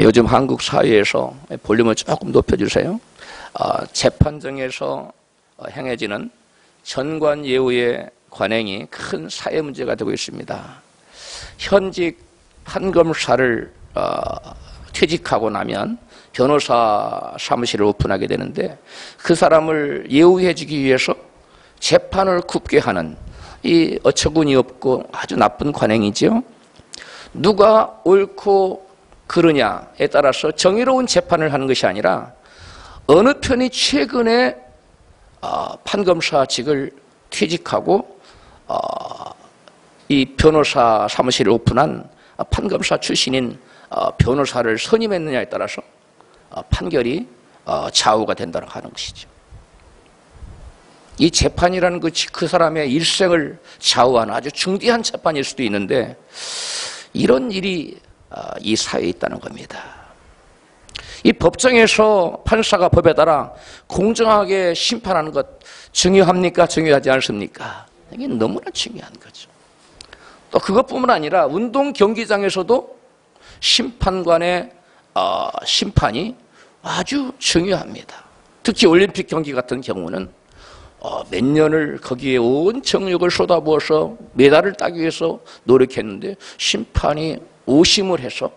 요즘 한국 사회에서 볼륨을 조금 높여주세요. 재판정에서 행해지는 전관예우의 관행이 큰 사회 문제가 되고 있습니다. 현직 판검사를 퇴직하고 나면 변호사 사무실을 오픈하게 되는데 그 사람을 예우해주기 위해서 재판을 굽게 하는 이 어처구니 없고 아주 나쁜 관행이죠. 누가 옳고 그르냐에 따라서 정의로운 재판을 하는 것이 아니라 어느 편이 최근에 판검사직을 퇴직하고 이 변호사 사무실을 오픈한 판검사 출신인 변호사를 선임했느냐에 따라서 판결이 좌우가 된다고 하는 것이죠. 이 재판이라는 그 사람의 일생을 좌우하는 아주 중대한 재판일 수도 있는데 이런 일이 이 사회에 있다는 겁니다. 이 법정에서 판사가 법에 따라 공정하게 심판하는 것 중요합니까? 중요하지 않습니까? 이게 너무나 중요한 거죠. 또 그것뿐만 아니라 운동 경기장에서도 심판관의 심판이 아주 중요합니다. 특히 올림픽 경기 같은 경우는 몇 년을 거기에 온 정력을 쏟아부어서 메달을 따기 위해서 노력했는데 심판이 오심을 해서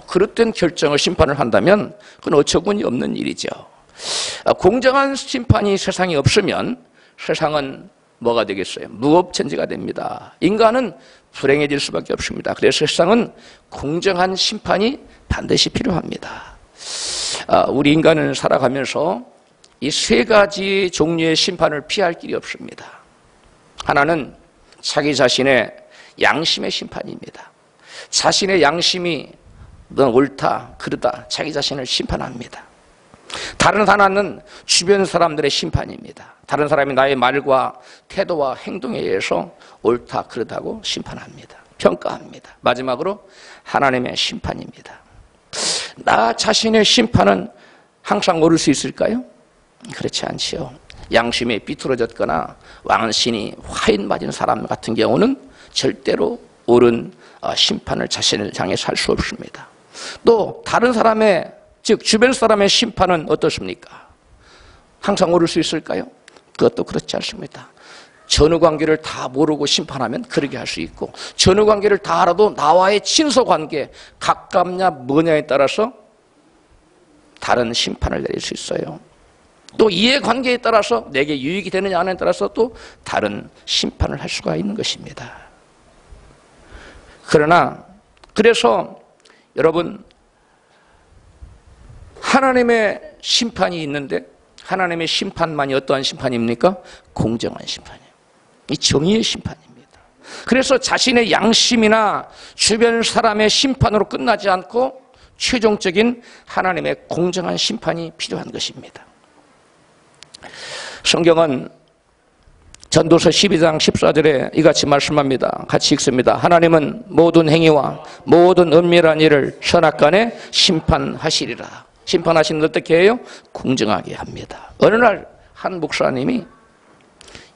그릇된 결정을 심판을 한다면 그건 어처구니 없는 일이죠. 공정한 심판이 세상에 없으면 세상은 뭐가 되겠어요? 무법천지가 됩니다. 인간은 불행해질 수밖에 없습니다. 그래서 세상은 공정한 심판이 반드시 필요합니다. 우리 인간은 살아가면서 이 세 가지 종류의 심판을 피할 길이 없습니다. 하나는 자기 자신의 양심의 심판입니다. 자신의 양심이 넌 옳다, 그르다, 자기 자신을 심판합니다. 다른 하나는 주변 사람들의 심판입니다. 다른 사람이 나의 말과 태도와 행동에 의해서 옳다, 그르다고 심판합니다. 평가합니다. 마지막으로 하나님의 심판입니다. 나 자신의 심판은 항상 옳을 수 있을까요? 그렇지 않지요. 양심이 삐뚤어졌거나 왕신이 화인 맞은 사람 같은 경우는 절대로 옳은 심판을 자신을 향해서 할 수 없습니다. 또 다른 사람의 즉 주변 사람의 심판은 어떻습니까? 항상 옳을 수 있을까요? 그것도 그렇지 않습니다. 전후 관계를 다 모르고 심판하면 그렇게 할 수 있고 전후 관계를 다 알아도 나와의 친서 관계 가깝냐 뭐냐에 따라서 다른 심판을 내릴 수 있어요. 또 이해관계에 따라서 내게 유익이 되느냐 안에 따라서 또 다른 심판을 할 수가 있는 것입니다. 그래서 여러분 하나님의 심판이 있는데 하나님의 심판만이 어떠한 심판입니까? 공정한 심판이에요. 이 정의의 심판입니다. 그래서 자신의 양심이나 주변 사람의 심판으로 끝나지 않고 최종적인 하나님의 공정한 심판이 필요한 것입니다. 성경은 전도서 12장 14절에 이같이 말씀합니다. 같이 읽습니다. 하나님은 모든 행위와 모든 은밀한 일을 선악간에 심판하시리라. 심판하시는 어떻게 해요? 공정하게 합니다. 어느 날 한 목사님이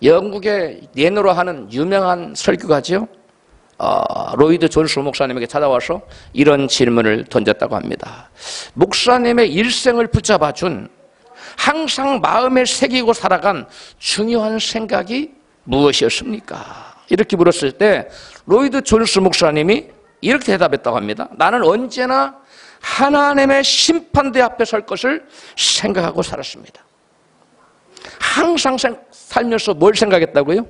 영국의 내노로 하는 유명한 설교가죠. 로이드 존스 목사님에게 찾아와서 이런 질문을 던졌다고 합니다. 목사님의 일생을 붙잡아준 항상 마음에 새기고 살아간 중요한 생각이 무엇이었습니까? 이렇게 물었을 때 로이드 존스 목사님이 이렇게 대답했다고 합니다. 나는 언제나 하나님의 심판대 앞에 설 것을 생각하고 살았습니다. 항상 살면서 뭘 생각했다고요?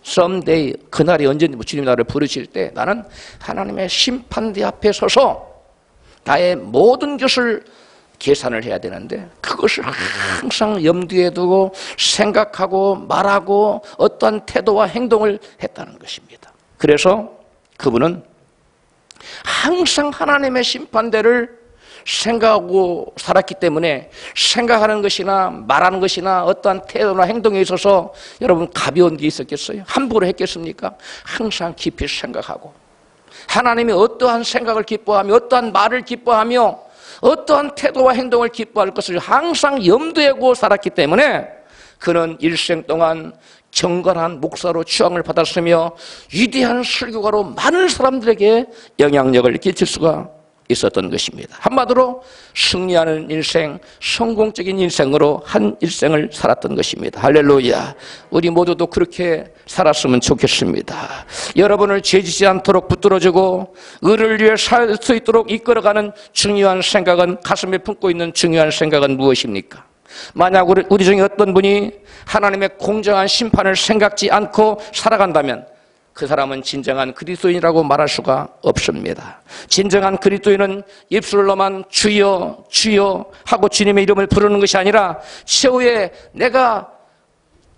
someday, 그날이 언제인지 주님 나를 부르실 때 나는 하나님의 심판대 앞에 서서 나의 모든 것을 계산을 해야 되는데 그것을 항상 염두에 두고 생각하고 말하고 어떠한 태도와 행동을 했다는 것입니다. 그래서 그분은 항상 하나님의 심판대를 생각하고 살았기 때문에 생각하는 것이나 말하는 것이나 어떠한 태도나 행동에 있어서 여러분 가벼운 게 있었겠어요? 함부로 했겠습니까? 항상 깊이 생각하고 하나님이 어떠한 생각을 기뻐하며 어떠한 말을 기뻐하며 어떠한 태도와 행동을 기뻐할 것을 항상 염두에 두고 살았기 때문에 그는 일생 동안 경건한 목사로 추앙을 받았으며 위대한 설교가로 많은 사람들에게 영향력을 끼칠 수가 있었던 것입니다. 한마디로 승리하는 인생, 성공적인 인생으로 한 일생을 살았던 것입니다. 할렐루야. 우리 모두도 그렇게 살았으면 좋겠습니다. 여러분을 죄지지 않도록 붙들어주고 의를 위해 살 수 있도록 이끌어가는 중요한 생각은, 가슴에 품고 있는 중요한 생각은 무엇입니까? 만약 우리 중에 어떤 분이 하나님의 공정한 심판을 생각지 않고 살아간다면 그 사람은 진정한 그리스도인이라고 말할 수가 없습니다. 진정한 그리스도인은 입술로만 주여 주여 하고 주님의 이름을 부르는 것이 아니라 최후에 내가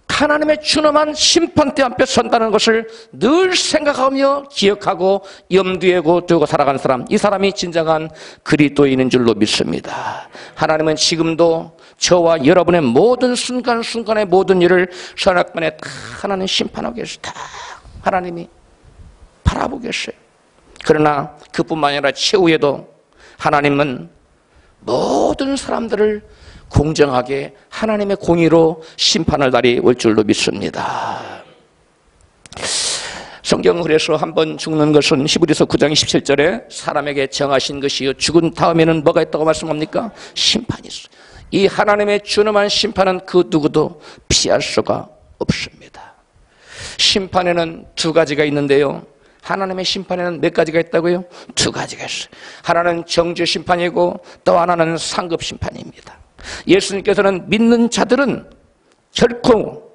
하나님의 준엄한 심판대 앞에 선다는 것을 늘 생각하며 기억하고 염두에 두고 살아가는 사람, 이 사람이 진정한 그리스도인인 줄로 믿습니다. 하나님은 지금도 저와 여러분의 모든 순간순간의 모든 일을 선악간에 다 하나님 심판하고 계세요. 다 하나님이 바라보고 계세요. 그러나 그뿐만 아니라 최후에도 하나님은 모든 사람들을 공정하게 하나님의 공의로 심판할 날이 올 줄로 믿습니다. 성경은 그래서 한번 죽는 것은 히브리서 9장 27절에 사람에게 정하신 것이요 죽은 다음에는 뭐가 있다고 말씀합니까? 심판이 있어요. 이 하나님의 준엄한 심판은 그 누구도 피할 수가 없습니다. 심판에는 두 가지가 있는데요, 하나님의 심판에는 몇 가지가 있다고요? 두 가지가 있어요. 하나는 정죄 심판이고 또 하나는 상급 심판입니다. 예수님께서는 믿는 자들은 결코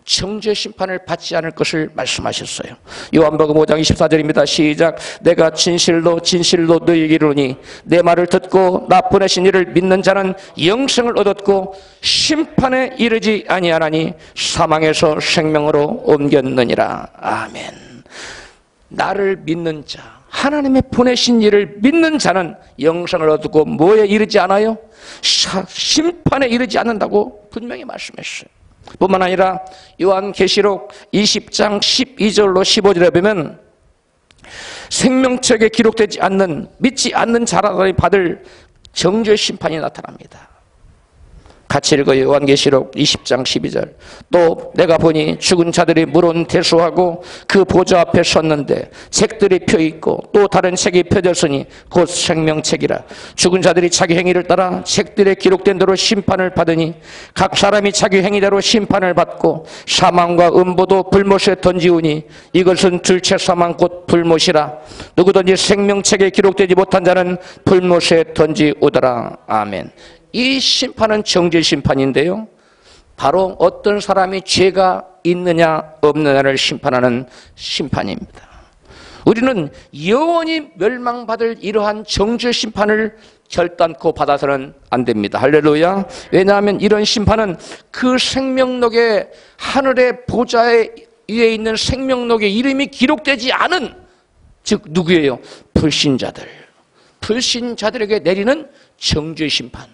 정죄 심판을 받지 않을 것을 말씀하셨어요. 요한복음 5장 24절입니다. 시작. 내가 진실로 진실로 너희에게 이르노니 내 말을 듣고 나 보내신 이를 믿는 자는 영생을 얻었고 심판에 이르지 아니하나니 사망에서 생명으로 옮겼느니라. 아멘. 나를 믿는 자, 하나님의 보내신 이를 믿는 자는 영생을 얻고 뭐에 이르지 않아요? 심판에 이르지 않는다고 분명히 말씀했어요. 뿐만 아니라 요한계시록 20장 12절로 15절에 보면 생명책에 기록되지 않는, 믿지 않는 자라들이 받을 정죄 심판이 나타납니다. 같이 읽어요. 요한계시록 20장 12절. 또 내가 보니 죽은 자들이 물은 대수하고 그 보좌 앞에 섰는데 책들이 펴있고 또 다른 책이 펴졌으니 곧 생명책이라. 죽은 자들이 자기 행위를 따라 책들에 기록된 대로 심판을 받으니 각 사람이 자기 행위대로 심판을 받고 사망과 음보도 불못에 던지우니 이것은 둘째 사망 곧 불못이라. 누구든지 생명책에 기록되지 못한 자는 불못에 던지우더라. 아멘. 이 심판은 정죄 심판인데요, 바로 어떤 사람이 죄가 있느냐 없느냐를 심판하는 심판입니다. 우리는 영원히 멸망받을 이러한 정죄 심판을 결단코 받아서는 안 됩니다. 할렐루야. 왜냐하면 이런 심판은 그 생명록에, 하늘의 보좌에 위에 있는 생명록에 이름이 기록되지 않은, 즉 누구예요? 불신자들. 불신자들에게 내리는 정죄 심판,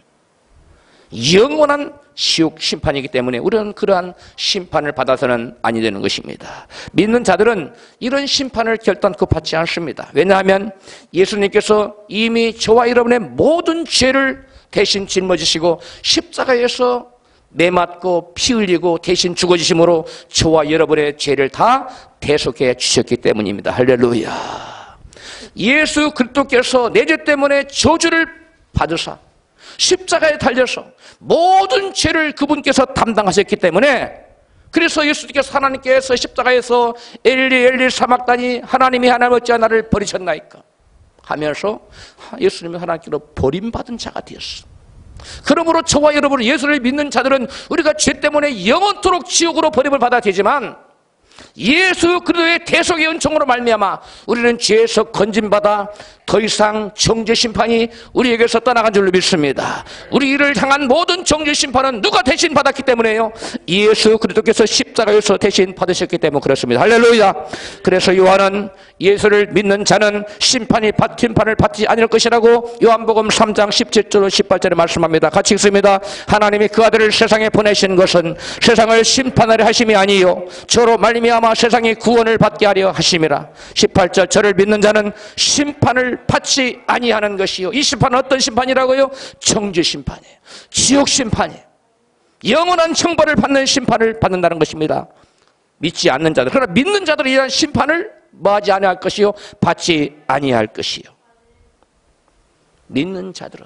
영원한 지옥 심판이기 때문에 우리는 그러한 심판을 받아서는 아니 되는 것입니다. 믿는 자들은 이런 심판을 결단코 받지 않습니다. 왜냐하면 예수님께서 이미 저와 여러분의 모든 죄를 대신 짊어지시고 십자가에서 매맞고 피 흘리고 대신 죽어지심으로 저와 여러분의 죄를 다 대속해 주셨기 때문입니다. 할렐루야. 예수 그리스도께서 내 죄 때문에 저주를 받으사 십자가에 달려서 모든 죄를 그분께서 담당하셨기 때문에, 그래서 예수님께서 하나님께서 십자가에서 엘리 엘리 사막다니 하나님이 하나님 어찌하여 나를 버리셨나이까 하면서 예수님이 하나님께로 버림받은 자가 되었어. 그러므로 저와 여러분 예수를 믿는 자들은 우리가 죄 때문에 영원토록 지옥으로 버림을 받아야 되지만 예수 그리스도의 대속의 은총으로 말미암아 우리는 죄에서 건진받아 더 이상 정죄 심판이 우리에게서 떠나간 줄로 믿습니다. 우리를 향한 모든 정죄 심판은 누가 대신 받았기 때문에요? 예수 그리스도께서 십자가에서 대신 받으셨기 때문에 그렇습니다. 할렐루야. 그래서 요한은 예수를 믿는 자는 심판을 받지 않을 것이라고 요한복음 3장 17절 18절에 말씀합니다. 같이 읽습니다. 하나님이 그 아들을 세상에 보내신 것은 세상을 심판하려 하심이 아니요 저로 말미암아 세상이 구원을 받게 하려 하심이라. 18절. 저를 믿는 자는 심판을 받지 아니하는 것이요. 이 심판은 어떤 심판이라고요? 정죄 심판이에요. 지옥 심판이에요. 영원한 형벌을 받는 심판을 받는다는 것입니다. 믿지 않는 자들. 그러나 믿는 자들은 이러한 심판을 뭐하지 아니할 것이요? 받지 아니할 것이요. 믿는 자들은,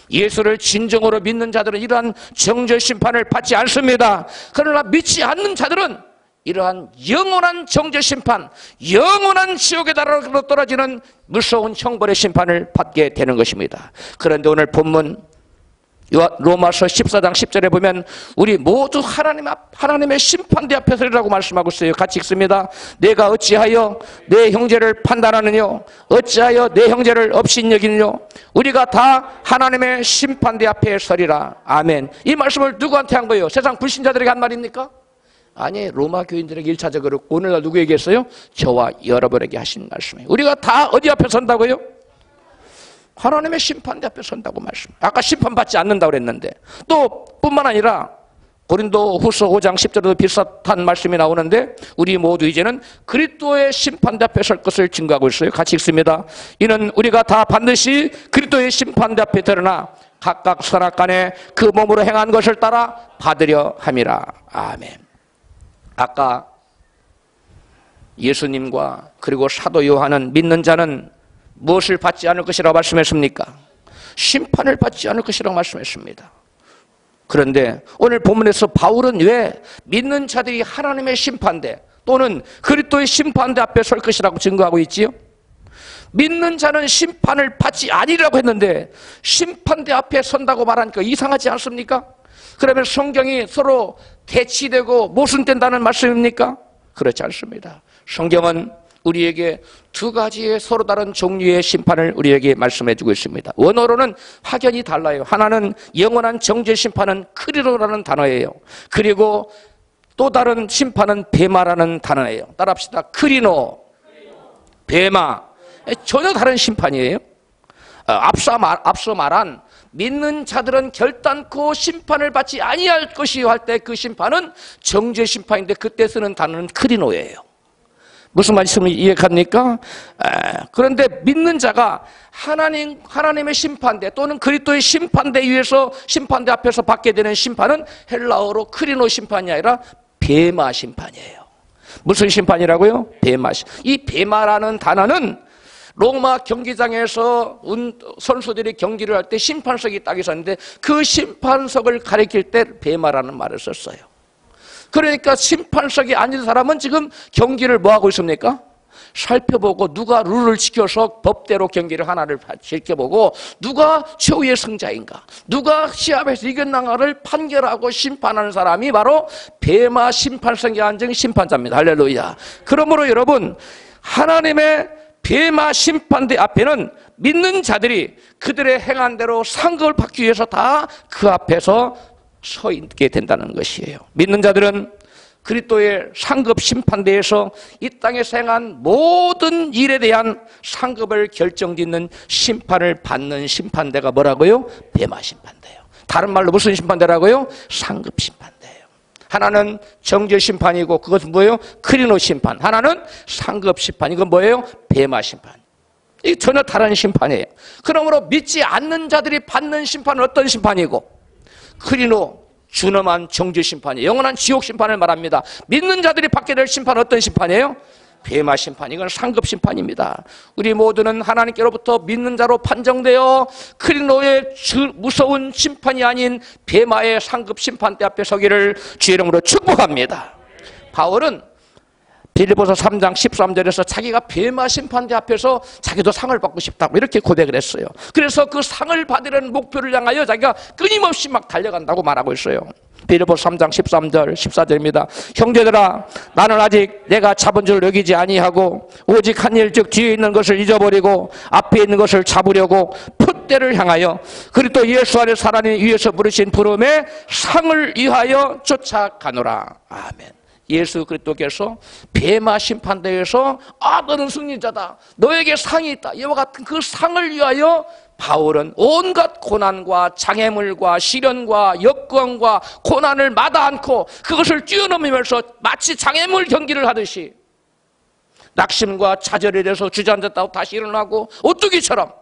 예수를 진정으로 믿는 자들은 이러한 정죄 심판을 받지 않습니다. 그러나 믿지 않는 자들은 이러한 영원한 정죄 심판, 영원한 지옥의 나라로 떨어지는 무서운 형벌의 심판을 받게 되는 것입니다. 그런데 오늘 본문 로마서 14장 10절에 보면 우리 모두 하나님의 심판대 앞에 서리라고 말씀하고 있어요. 같이 읽습니다. 내가 어찌하여 내 형제를 판단하느뇨? 어찌하여 내 형제를 업신여기느뇨? 우리가 다 하나님의 심판대 앞에 서리라. 아멘. 이 말씀을 누구한테 한 거예요? 세상 불신자들에게 한 말입니까? 아니, 로마 교인들에게 1차적으로 오늘날 누구에게 했어요? 저와 여러분에게 하신 말씀이에요. 우리가 다 어디 앞에 선다고요? 하나님의 심판대 앞에 선다고 말씀. 아까 심판받지 않는다고 그랬는데, 또 뿐만 아니라 고린도 후서 5장 10절에도 비슷한 말씀이 나오는데, 우리 모두 이제는 그리스도의 심판대 앞에 설 것을 증거하고 있어요. 같이 읽습니다. 이는 우리가 다 반드시 그리스도의 심판대 앞에 드러나 각각 선악간에 그 몸으로 행한 것을 따라 받으려 함이라. 아멘. 아까 예수님과 그리고 사도 요한은 믿는 자는 무엇을 받지 않을 것이라고 말씀했습니까? 심판을 받지 않을 것이라고 말씀했습니다. 그런데 오늘 본문에서 바울은 왜 믿는 자들이 하나님의 심판대 또는 그리스도의 심판대 앞에 설 것이라고 증거하고 있지요? 믿는 자는 심판을 받지 아니라고 했는데 심판대 앞에 선다고 말하니까 이상하지 않습니까? 그러면 성경이 서로 대치되고 모순된다는 말씀입니까? 그렇지 않습니다. 성경은 우리에게 두 가지의 서로 다른 종류의 심판을 우리에게 말씀해 주고 있습니다. 원어로는 확연히 달라요. 하나는 영원한 정죄 심판은 크리노라는 단어예요. 그리고 또 다른 심판은 베마라는 단어예요. 따라합시다. 크리노, 베마. 전혀 다른 심판이에요. 앞서 말한 믿는 자들은 결단코 심판을 받지 아니할 것이요 할 때 그 심판은 정죄 심판인데 그때 쓰는 단어는 크리노예요. 무슨 말씀을 이해합니까? 그런데 믿는 자가 하나님의 심판대 또는 그리스도의 심판대 위에서 심판대 앞에서 받게 되는 심판은 헬라어로 크리노 심판이 아니라 베마 심판이에요. 무슨 심판이라고요? 베마 심판. 이 베마라는 단어는 로마 경기장에서 선수들이 경기를 할 때 심판석이 딱 있었는데 그 심판석을 가리킬 때 베마라는 말을 썼어요. 그러니까 심판석에 앉은 사람은 지금 경기를 뭐하고 있습니까? 살펴보고 누가 룰을 지켜서 법대로 경기를 하나를 지켜보고 누가 최후의 승자인가, 누가 시합에서 이겼는가를 판결하고 심판하는 사람이 바로 베마 심판석에 앉은 심판자입니다. 할렐루야. 그러므로 여러분, 하나님의 베마 심판대 앞에는 믿는 자들이 그들의 행한 대로 상급을 받기 위해서 다 그 앞에서 서 있게 된다는 것이에요. 믿는 자들은 그리스도의 상급 심판대에서 이 땅에서 행한 모든 일에 대한 상급을 결정짓는 심판을 받는 심판대가 뭐라고요? 베마 심판대예요. 다른 말로 무슨 심판대라고요? 상급 심판대예요. 하나는 정죄 심판이고 그것은 뭐예요? 크리노 심판. 하나는 상급 심판. 이건 뭐예요? 베마 심판. 이 전혀 다른 심판이에요. 그러므로 믿지 않는 자들이 받는 심판은 어떤 심판이고, 크리노, 준엄한 정죄 심판이에요. 영원한 지옥 심판을 말합니다. 믿는 자들이 받게 될 심판은 어떤 심판이에요? 베마 심판. 이건 상급 심판입니다. 우리 모두는 하나님께로부터 믿는 자로 판정되어 크리노의 무서운 심판이 아닌 베마의 상급 심판대 앞에 서기를 주의 이름으로 축복합니다. 바울은 빌립보서 3장 13절에서 자기가 베마 심판대 앞에서 자기도 상을 받고 싶다고 이렇게 고백을 했어요. 그래서 그 상을 받으려는 목표를 향하여 자기가 끊임없이 막 달려간다고 말하고 있어요. 빌립보서 3장 13절 14절입니다. 형제들아, 나는 아직 내가 잡은 줄 여기지 아니하고 오직 한 일, 즉 뒤에 있는 것을 잊어버리고 앞에 있는 것을 잡으려고 풋대를 향하여 그리스도 예수 안에 살아니 위에서 부르신 부름의 상을 위하여 쫓아가노라. 아멘. 예수 그리스도께서 베마 심판대에서 너는 승리자다, 너에게 상이 있다, 이와 같은 그 상을 위하여 바울은 온갖 고난과 장애물과 시련과 역경과 고난을 마다 않고 그것을 뛰어넘으면서 마치 장애물 경기를 하듯이 낙심과 좌절에 대해서 주저앉았다고 다시 일어나고 오뚜기처럼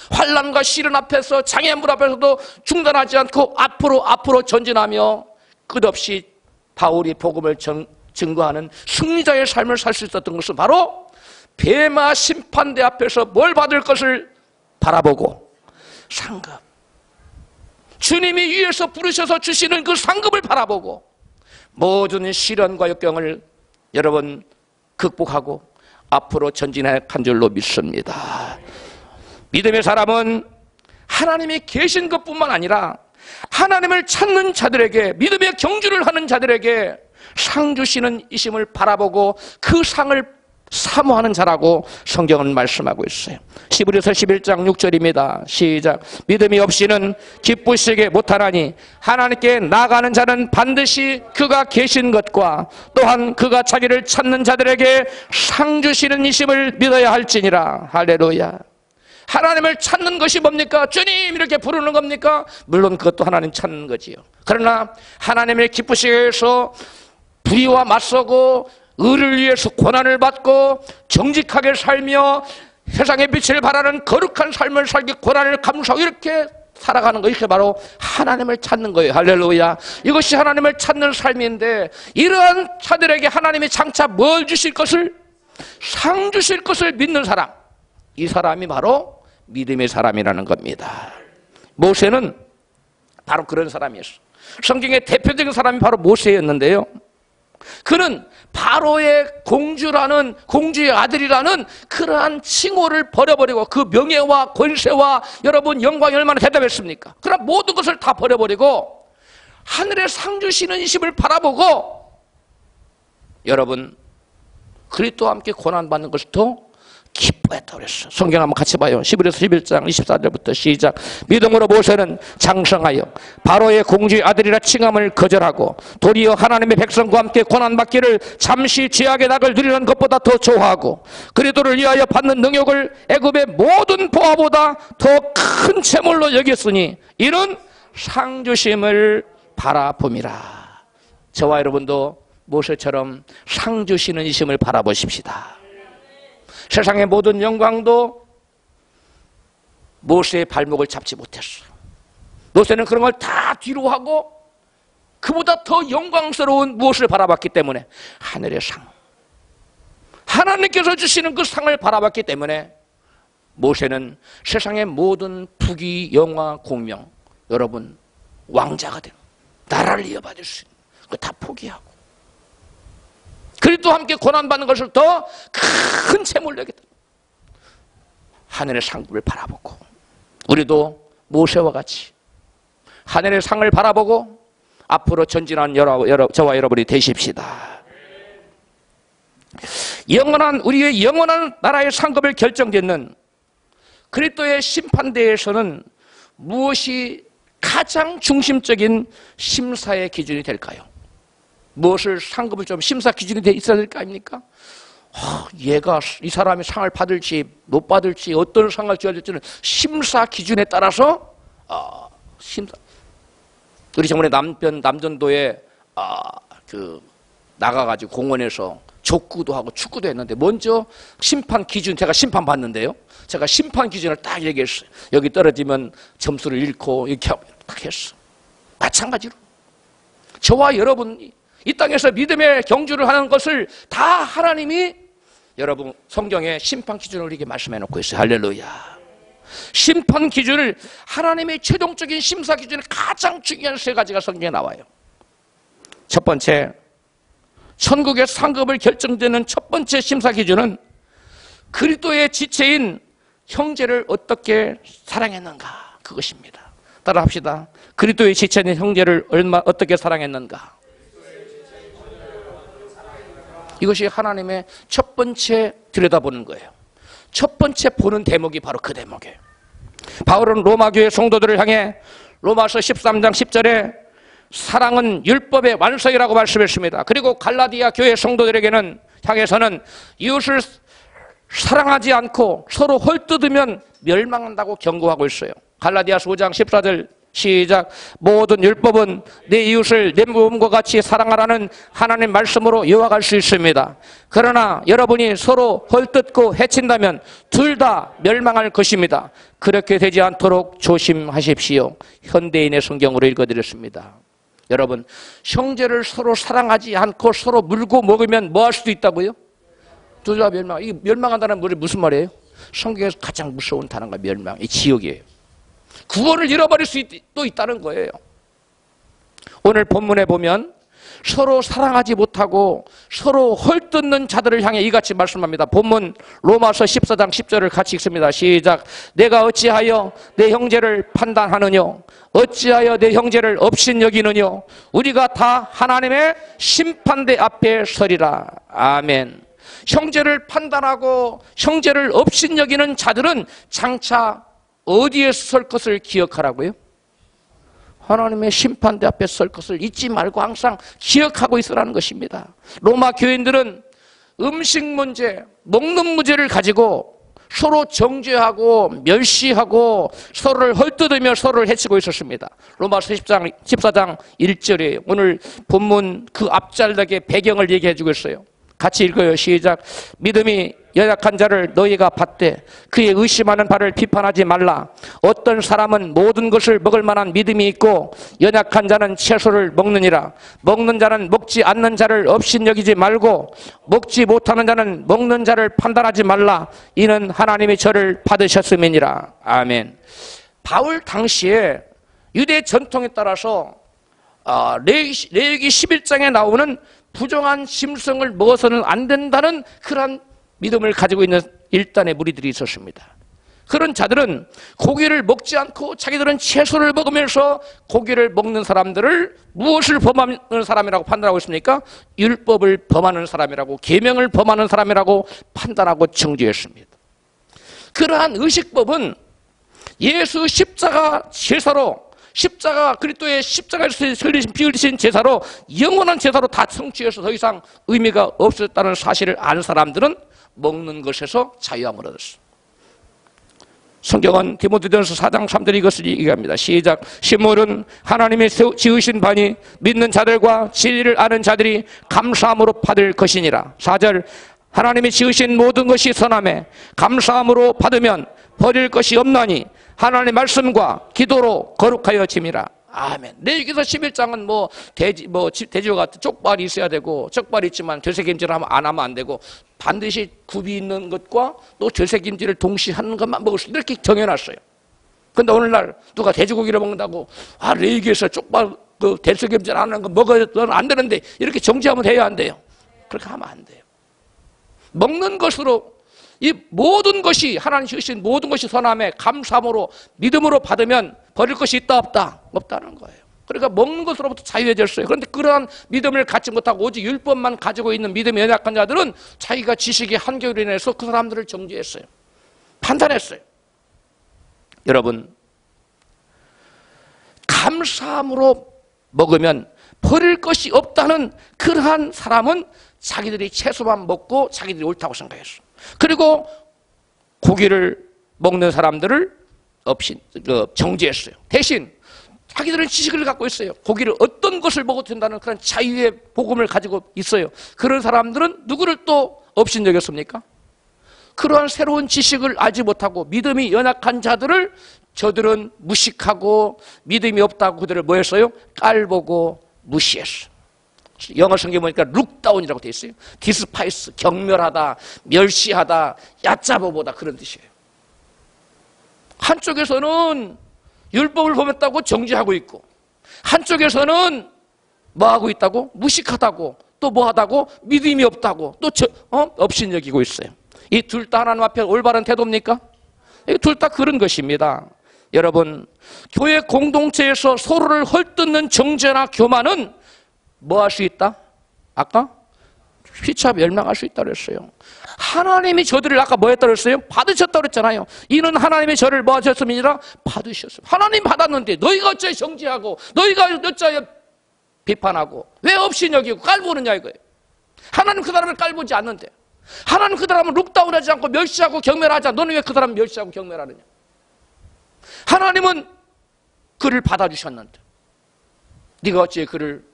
환난과 시련 앞에서 장애물 앞에서도 중단하지 않고 앞으로 전진하며 끝없이 바울이 복음을 증거하는 승리자의 삶을 살 수 있었던 것은 바로 베마 심판대 앞에서 뭘 받을 것을 바라보고 상급. 주님이 위에서 부르셔서 주시는 그 상급을 바라보고 모든 시련과 역경을 여러분 극복하고 앞으로 전진해 간 줄로 믿습니다. 믿음의 사람은 하나님이 계신 것뿐만 아니라 하나님을 찾는 자들에게, 믿음의 경주를 하는 자들에게 상 주시는 이심을 바라보고 그 상을 사모하는 자라고 성경은 말씀하고 있어요. 히브리서 11장 6절입니다. 시작. 믿음이 없이는 기쁘시게 못하나니 하나님께 나아가는 자는 반드시 그가 계신 것과 또한 그가 자기를 찾는 자들에게 상 주시는 이심을 믿어야 할지니라. 할렐루야. 하나님을 찾는 것이 뭡니까? 주님 이렇게 부르는 겁니까? 물론 그것도 하나님 찾는 거지요. 그러나 하나님을 기쁘시게 해서 불의와 맞서고 의를 위해서 고난을 받고 정직하게 살며 세상의 빛을 발하는 거룩한 삶을 살기, 고난을 감수하고 이렇게 살아가는 거, 이게 바로 하나님을 찾는 거예요. 할렐루야. 이것이 하나님을 찾는 삶인데, 이러한 자들에게 하나님이 장차 뭘 주실 것을, 상 주실 것을 믿는 사람, 이 사람이 바로 믿음의 사람이라는 겁니다. 모세는 바로 그런 사람이었어. 성경의 대표적인 사람이 바로 모세였는데요, 그는 바로의 공주라는, 공주의 아들이라는 그러한 칭호를 버려버리고, 그 명예와 권세와 여러분 영광이 얼마나 대단했습니까? 그러나 모든 것을 다 버려버리고 하늘의 상 주시는 이심을 바라보고 여러분 그리스도와 함께 고난받는 것을 더 기뻐했다고 그랬어. 성경 한번 같이 봐요. 히브리서 11장 24절부터 시작. 믿음으로 모세는 장성하여 바로의 공주의 아들이라 칭함을 거절하고 도리어 하나님의 백성과 함께 고난받기를 잠시 죄악의 낙을 누리는 것보다 더 좋아하고 그리스도를 위하여 받는 능욕을 애굽의 모든 보화보다 더 큰 재물로 여겼으니 이는 상 주심을 바라봄이라. 저와 여러분도 모세처럼 상 주시는 이심을 바라보십시다. 세상의 모든 영광도 모세의 발목을 잡지 못했어. 모세는 그런 걸 다 뒤로 하고 그보다 더 영광스러운 무엇을 바라봤기 때문에, 하늘의 상, 하나님께서 주시는 그 상을 바라봤기 때문에 모세는 세상의 모든 부귀, 영화, 공명, 여러분 왕자가 되고 나라를 이어받을 수 있는 거 다 포기하고 그리스도와 함께 고난받는 것을 더 큰 재물로 여겼다. 하늘의 상급을 바라보고 우리도 모세와 같이 하늘의 상을 바라보고 앞으로 전진한 저와 여러분이 되십시다. 우리의 영원한 나라의 상급을 결정짓는 그리스도의 심판대에서는 무엇이 가장 중심적인 심사의 기준이 될까요? 무엇을 상급을 좀 심사 기준이 돼 있어야 될 거 아닙니까? 이 사람이 상을 받을지 못 받을지 어떤 상을 줘야 될지는 심사 기준에 따라서 심사. 우리 저번에 남전도에 나가가지고 공원에서 족구도 하고 축구도 했는데 먼저 심판 기준, 제가 심판 받는데요, 제가 심판 기준을 딱 얘기했어요. 여기 떨어지면 점수를 잃고 이렇게 딱 했어. 마찬가지로 저와 여러분이 이 땅에서 믿음의 경주를 하는 것을 다 하나님이 여러분 성경에 심판 기준을 우리에게 말씀해 놓고 있어요. 할렐루야. 심판 기준을, 하나님의 최종적인 심사 기준이 가장 중요한 세 가지가 성경에 나와요. 첫 번째, 천국의 상급을 결정되는 첫 번째 심사 기준은 그리스도의 지체인 형제를 어떻게 사랑했는가, 그것입니다. 따라합시다. 그리스도의 지체인 형제를 어떻게 사랑했는가. 이것이 하나님의 첫 번째 들여다보는 거예요. 첫 번째 보는 대목이 바로 그 대목이에요. 바울은 로마교회 성도들을 향해 로마서 13장 10절에 사랑은 율법의 완성이라고 말씀했습니다. 그리고 갈라디아 교회 성도들에게는 향해서는 이웃을 사랑하지 않고 서로 헐뜯으면 멸망한다고 경고하고 있어요. 갈라디아서 5장 14절 시작. 모든 율법은 내 이웃을 내 몸과 같이 사랑하라는 하나님 말씀으로 요약할 수 있습니다. 그러나 여러분이 서로 헐뜯고 해친다면 둘 다 멸망할 것입니다. 그렇게 되지 않도록 조심하십시오. 현대인의 성경으로 읽어드렸습니다. 여러분, 형제를 서로 사랑하지 않고 서로 물고 먹으면 뭐 할 수도 있다고요? 둘 다 멸망. 이 멸망한다는 말이 무슨 말이에요? 성경에서 가장 무서운 단어가 멸망, 이 지옥이에요. 구원을 잃어버릴 수도 있다는 거예요. 오늘 본문에 보면 서로 사랑하지 못하고 서로 헐뜯는 자들을 향해 이같이 말씀합니다. 본문 로마서 14장 10절을 같이 읽습니다. 시작. 내가 어찌하여 내 형제를 판단하느냐? 어찌하여 내 형제를 업신여기느냐? 우리가 다 하나님의 심판대 앞에 서리라. 아멘. 형제를 판단하고 형제를 업신여기는 자들은 장차 어디에 설 것을 기억하라고요? 하나님의 심판대 앞에 설 것을 잊지 말고 항상 기억하고 있으라는 것입니다. 로마 교인들은 음식 문제, 먹는 문제를 가지고 서로 정죄하고 멸시하고 서로를 헐뜯으며 서로를 해치고 있었습니다. 로마서 14장 1절에 오늘 본문 그 앞잘락의 배경을 얘기해 주고 있어요. 같이 읽어요. 시작. 믿음이 연약한 자를 너희가 받되 그의 의심하는 바를 비판하지 말라. 어떤 사람은 모든 것을 먹을 만한 믿음이 있고 연약한 자는 채소를 먹느니라. 먹는 자는 먹지 않는 자를 업신여기지 말고 먹지 못하는 자는 먹는 자를 판단하지 말라. 이는 하나님이 저를 받으셨음이니라. 아멘. 바울 당시에 유대 전통에 따라서 레위기 11장에 나오는 부정한 짐승을 먹어서는 안 된다는 그런 믿음을 가지고 있는 일단의 무리들이 있었습니다. 그런 자들은 고기를 먹지 않고 자기들은 채소를 먹으면서 고기를 먹는 사람들을 무엇을 범하는 사람이라고 판단하고 있습니까? 율법을 범하는 사람이라고, 계명을 범하는 사람이라고 판단하고 정죄했습니다. 그러한 의식법은 예수 십자가 제사로, 십자가 그리스도의 십자가에서 흘리신 피 흘리신 제사로 영원한 제사로 다 성취해서 더 이상 의미가 없었다는 사실을 아는 사람들은 먹는 것에서 자유함을 얻었어. 성경은 디모데전서 4장 3절 이것을 얘기합니다. 시작. 식물은 하나님이 지으신 바니 믿는 자들과 진리를 아는 자들이 감사함으로 받을 것이니라. 4절. 하나님이 지으신 모든 것이 선함에 감사함으로 받으면 버릴 것이 없나니 하나님의 말씀과 기도로 거룩하여 짐이라. 아멘. 레위기서 11장은 돼지와 같은 쪽발이 있어야 되고, 쪽발이 있지만 되새김질을 안 하면 안 되고, 반드시 굽이 있는 것과 또 되새김질을 동시에 하는 것만 먹을 수 있다, 이렇게 정해놨어요. 근데 오늘날 누가 돼지고기를 먹는다고, 레위기에서 쪽발 되새김질 안 하는 거 먹어서는 안 되는데, 이렇게 정지하면 돼야 안 돼요? 그렇게 하면 안 돼요. 먹는 것으로 이 모든 것이 하나님 주신 모든 것이 선함에 감사함으로 믿음으로 받으면 버릴 것이 있다 없다? 없다는 거예요. 그러니까 먹는 것으로부터 자유해졌어요. 그런데 그러한 믿음을 갖지 못하고 오직 율법만 가지고 있는 믿음이 연약한 자들은 자기가 지식의 한계로 인해서 그 사람들을 정죄했어요. 판단했어요. 여러분, 감사함으로 먹으면 버릴 것이 없다는 그러한 사람은 자기들이 채소만 먹고 자기들이 옳다고 생각했어. 그리고 고기를 먹는 사람들을 정죄했어요. 대신 자기들은 지식을 갖고 있어요. 고기를 어떤 것을 먹어도 된다는 그런 자유의 복음을 가지고 있어요. 그런 사람들은 누구를 또 업신여겼습니까? 그러한 새로운 지식을 알지 못하고 믿음이 연약한 자들을 저들은 무식하고 믿음이 없다고 그들을 뭐 했어요? 깔보고 무시했어. 영어 성경 보니까 룩다운이라고 되어 있어요. 디스파이스, 경멸하다, 멸시하다, 얕잡아보다, 그런 뜻이에요. 한쪽에서는 율법을 범했다고 정죄하고 있고, 한쪽에서는 뭐 하고 있다고? 무식하다고, 또 뭐 하다고? 믿음이 없다고, 또 업신여기고 있어요. 이 둘 다 하나님 앞에 올바른 태도입니까? 둘 다 그런 것입니다. 여러분, 교회 공동체에서 서로를 헐뜯는 정죄나 교만은 뭐 할 수 있다? 아까 휘차 멸망할 수 있다고 했어요. 하나님이 저들을 아까 뭐 했다고 했어요? 받으셨다고 했잖아요. 이는 하나님이 저를 뭐 하셨음이니라? 받으셨어요. 하나님 받았는데 너희가 어찌 정죄하고 너희가 어찌 비판하고 왜 업신여기고 깔보느냐 이거예요. 하나님 그 사람을 깔보지 않는데, 하나님 그 사람을 룩다운하지 않고 멸시하고 경멸하지 않아. 너는 왜 그 사람을 멸시하고 경멸하느냐? 하나님은 그를 받아주셨는데 네가 어찌 그를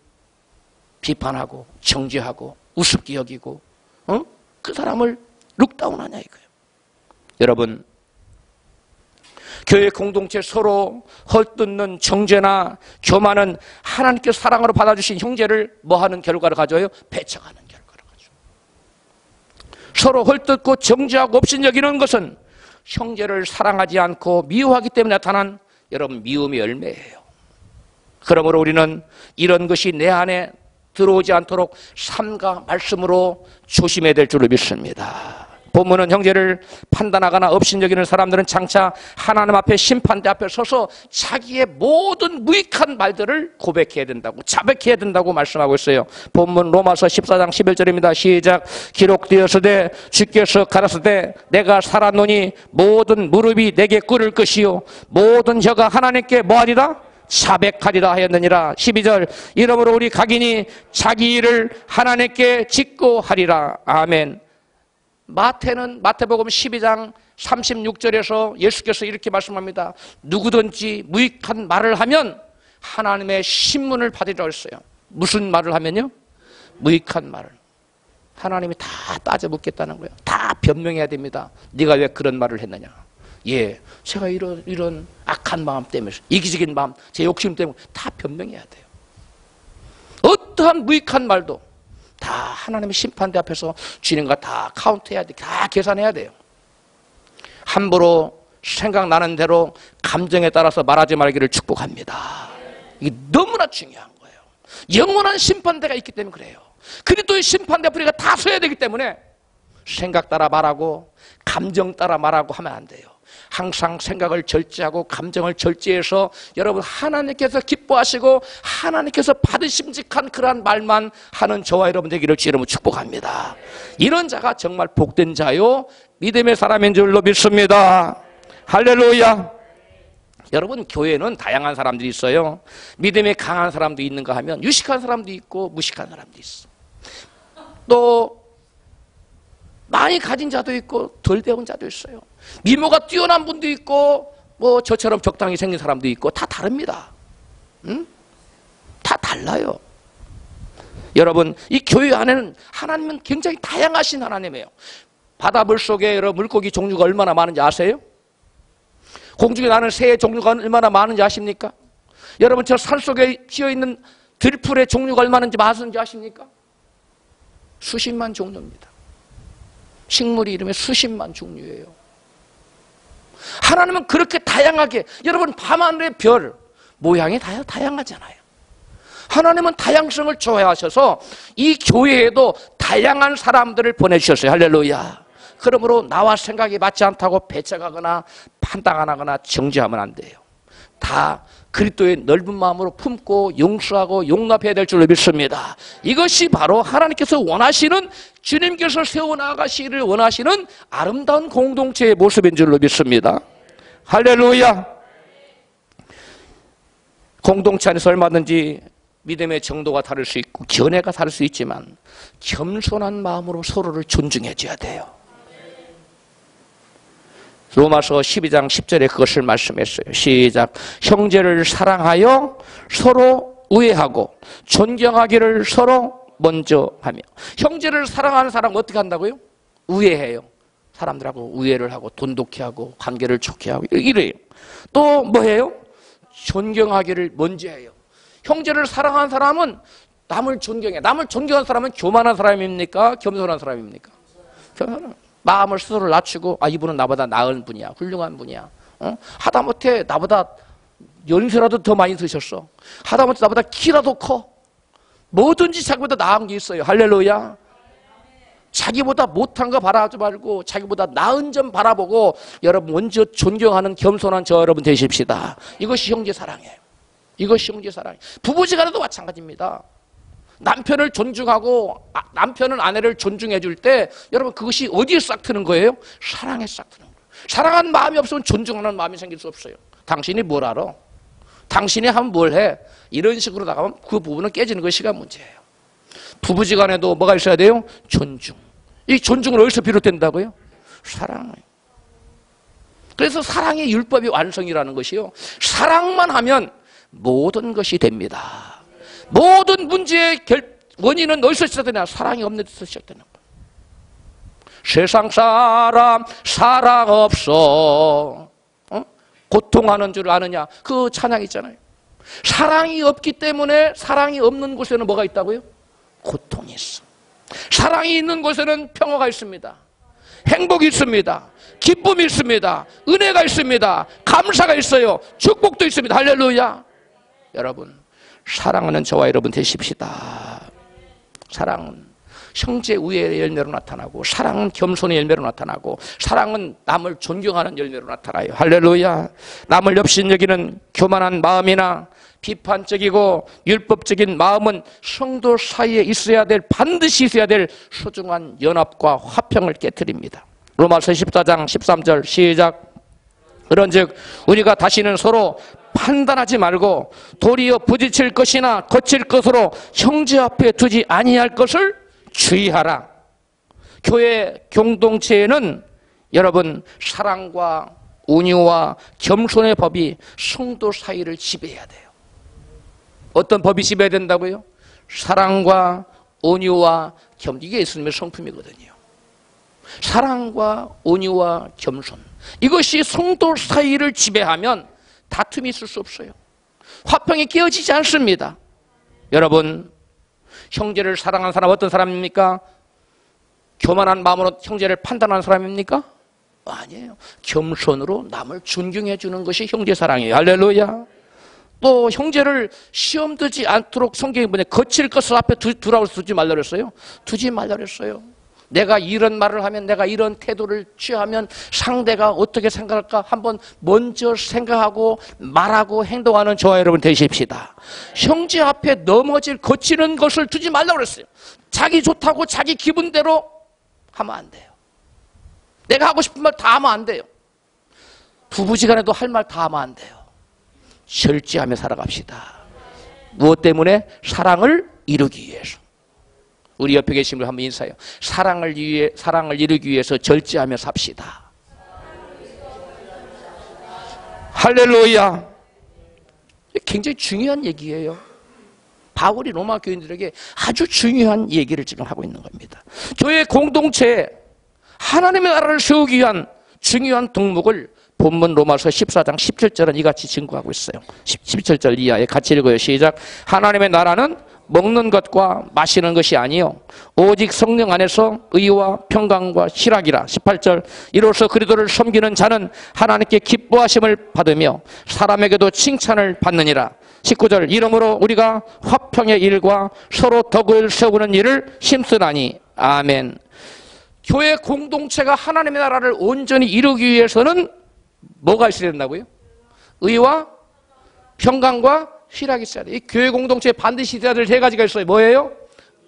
비판하고 정죄하고 우습게 여기고 그 사람을 룩다운하냐 이거예요. 여러분, 교회 공동체 서로 헐뜯는 정죄나 교만은 하나님께서 사랑으로 받아주신 형제를 뭐하는 결과를 가져요? 배척하는 결과를 가져요. 서로 헐뜯고 정죄하고 업신여기는 것은 형제를 사랑하지 않고 미워하기 때문에 나타난 여러분 미움의 열매예요. 그러므로 우리는 이런 것이 내 안에 들어오지 않도록 삶과 말씀으로 조심해야 될 줄로 믿습니다. 본문은 형제를 판단하거나 업신여기는 사람들은 장차 하나님 앞에 심판대 앞에 서서 자기의 모든 무익한 말들을 고백해야 된다고, 자백해야 된다고 말씀하고 있어요. 본문 로마서 14장 11절입니다. 시작. 기록되었으되 주께서 가라사대 내가 살았노니 모든 무릎이 내게 꿇을 것이요 모든 혀가 하나님께 뭐하리라? 자백하리라 하였느니라. 12절. 이러므로 우리 각인이 자기 일을 하나님께 짓고 하리라. 아멘. 마태복음 12장 36절에서 예수께서 이렇게 말씀합니다. 누구든지 무익한 말을 하면 하나님의 신문을 받으리라고 했어요. 무슨 말을 하면요? 무익한 말을. 하나님이 다 따져 묻겠다는 거예요. 다 변명해야 됩니다. 네가 왜 그런 말을 했느냐. 예, 제가 이런 악한 마음 때문에, 이기적인 마음, 제 욕심 때문에 다 변명해야 돼요. 어떠한 무익한 말도 다 하나님의 심판대 앞에서 주님과 다 카운트해야 돼. 다 계산해야 돼요. 함부로 생각나는 대로 감정에 따라서 말하지 말기를 축복합니다. 이게 너무나 중요한 거예요. 영원한 심판대가 있기 때문에 그래요. 그리스도의 심판대 앞에 우리가 다 서야 되기 때문에 생각 따라 말하고 감정 따라 말하고 하면 안 돼요. 항상 생각을 절제하고 감정을 절제해서 여러분 하나님께서 기뻐하시고 하나님께서 받으심직한 그러한 말만 하는 저와 여러분 되기를 주 이름으로 축복합니다. 이런 자가 정말 복된 자요 믿음의 사람인 줄로 믿습니다. 할렐루야. 여러분 교회는 다양한 사람들이 있어요. 믿음이 강한 사람도 있는가 하면 유식한 사람도 있고 무식한 사람도 있어. 또 많이 가진 자도 있고 덜 배운 자도 있어요. 미모가 뛰어난 분도 있고 뭐 저처럼 적당히 생긴 사람도 있고 다 다릅니다. 응? 다 달라요. 여러분 이 교회 안에는 하나님은 굉장히 다양하신 하나님이에요. 바다 물속에 여러분 물고기 종류가 얼마나 많은지 아세요? 공중에 나는 새의 종류가 얼마나 많은지 아십니까? 여러분 저 산속에 피어있는 들풀의 종류가 얼마나 많은지 아십니까? 수십만 종류입니다. 식물이 이름에 수십만 종류예요. 하나님은 그렇게 다양하게, 여러분 밤하늘의 별 모양이 다양하잖아요. 하나님은 다양성을 좋아하셔서 이 교회에도 다양한 사람들을 보내주셨어요. 할렐루야. 그러므로 나와 생각이 맞지 않다고 배척하거나 판단하거나 정죄하면 안 돼요. 다 그리스도의 넓은 마음으로 품고 용서하고 용납해야 될 줄로 믿습니다. 이것이 바로 하나님께서 원하시는, 주님께서 세워나가시기를 원하시는 아름다운 공동체의 모습인 줄로 믿습니다. 할렐루야. 공동체 안에서 얼마든지 믿음의 정도가 다를 수 있고 견해가 다를 수 있지만 겸손한 마음으로 서로를 존중해 줘야 돼요. 로마서 12장 10절에 그것을 말씀했어요. 시작. 형제를 사랑하여 서로 우애하고 존경하기를 서로 먼저 하며. 형제를 사랑하는 사람은 어떻게 한다고요? 우애해요. 사람들하고 우애를 하고 돈독히 하고 관계를 좋게 하고 이래요. 또 뭐해요? 존경하기를 먼저 해요. 형제를 사랑하는 사람은 남을 존경해. 남을 존경하는 사람은 교만한 사람입니까? 겸손한 사람입니까? 겸손한. 마음을 스스로 낮추고 이분은 나보다 나은 분이야, 훌륭한 분이야. 하다못해 나보다 연세라도 더 많이 드셨어. 하다못해 나보다 키라도 커. 뭐든지 자기보다 나은 게 있어요. 할렐루야. 자기보다 못한 거 바라지 말고 자기보다 나은 점 바라보고 여러분 먼저 존경하는 겸손한 저 여러분 되십시다. 이것이 형제 사랑이에요. 이것이 형제 사랑이에요. 부부지간에도 마찬가지입니다. 남편을 존중하고 남편은 아내를 존중해 줄 때 여러분 그것이 어디에 싹 트는 거예요? 사랑에 싹 트는 거예요. 사랑하는 마음이 없으면 존중하는 마음이 생길 수 없어요. 당신이 뭘 알아? 당신이 하면 뭘 해? 이런 식으로 나가면 그 부분은 깨지는 것이가 문제예요. 부부지간에도 뭐가 있어야 돼요? 존중. 이 존중은 어디서 비롯된다고요? 사랑. 그래서 사랑의 율법이 완성이라는 것이요. 사랑만 하면 모든 것이 됩니다. 모든 문제의 원인은 어디서 시작되냐? 사랑이 없는 데서 시작되는 거예요. 세상 사람 사랑 없어 고통하는 줄 아느냐? 그 찬양 있잖아요. 사랑이 없기 때문에 사랑이 없는 곳에는 뭐가 있다고요? 고통이 있어. 사랑이 있는 곳에는 평화가 있습니다. 행복이 있습니다. 기쁨이 있습니다. 은혜가 있습니다. 감사가 있어요. 축복도 있습니다. 할렐루야. 여러분, 사랑하는 저와 여러분 되십시다. 사랑은 형제 우애의 열매로 나타나고, 사랑은 겸손의 열매로 나타나고, 사랑은 남을 존경하는 열매로 나타나요. 할렐루야. 남을 협신여기는 교만한 마음이나 비판적이고 율법적인 마음은 성도 사이에 있어야 될, 반드시 있어야 될 소중한 연합과 화평을 깨트립니다. 로마서 14장 13절 시작. 그런즉 우리가 다시는 서로 판단하지 말고 도리어 부딪힐 것이나 거칠 것으로 형제 앞에 두지 아니할 것을 주의하라. 교회 공동체에는 여러분, 사랑과 온유와 겸손의 법이 성도 사이를 지배해야 돼요. 어떤 법이 지배해야 된다고요? 사랑과 온유와 겸손. 이게 예수님의 성품이거든요. 사랑과 온유와 겸손, 이것이 성도 사이를 지배하면 다툼이 있을 수 없어요. 화평이 깨어지지 않습니다. 여러분, 형제를 사랑하는 사람 어떤 사람입니까? 교만한 마음으로 형제를 판단하는 사람입니까? 아니에요. 겸손으로 남을 존경해 주는 것이 형제 사랑이에요. 할렐루야. 또 형제를 시험 들지 않도록 성경이 뭐냐, 거칠 것을 앞에 두라고 두지 말라 그랬어요. 두지 말라 그랬어요. 내가 이런 말을 하면, 내가 이런 태도를 취하면 상대가 어떻게 생각할까 한번 먼저 생각하고 말하고 행동하는 저와 여러분 되십시다. 형제 앞에 넘어질, 거치는 것을 두지 말라고 그랬어요. 자기 좋다고 자기 기분대로 하면 안 돼요. 내가 하고 싶은 말 다 하면 안 돼요. 부부지간에도 할 말 다 하면 안 돼요. 절제하며 살아갑시다. 무엇 때문에? 사랑을 이루기 위해서. 우리 옆에 계신 분 한번 인사해요. 사랑을 이루기 위해서 절제하며 삽시다. 할렐루야. 굉장히 중요한 얘기예요. 바울이 로마 교인들에게 아주 중요한 얘기를 지금 하고 있는 겁니다. 교회 공동체에 하나님의 나라를 세우기 위한 중요한 덕목을 본문 로마서 14장 17절은 이같이 증거하고 있어요. 17절 이하에 같이 읽어요. 시작. 하나님의 나라는 먹는 것과 마시는 것이 아니요 오직 성령 안에서 의와 평강과 실학이라. 18절. 이로써 그리스도를 섬기는 자는 하나님께 기뻐하심을 받으며 사람에게도 칭찬을 받느니라. 19절. 이러므로 우리가 화평의 일과 서로 덕을 세우는 일을 힘쓰나니. 아멘. 교회 공동체가 하나님의 나라를 온전히 이루기 위해서는 뭐가 있어야 된다고요? 의와 평강과 실학이 있어야 돼요. 이 교회 공동체에 반드시 있어야 될 세 가지가 있어요. 뭐예요?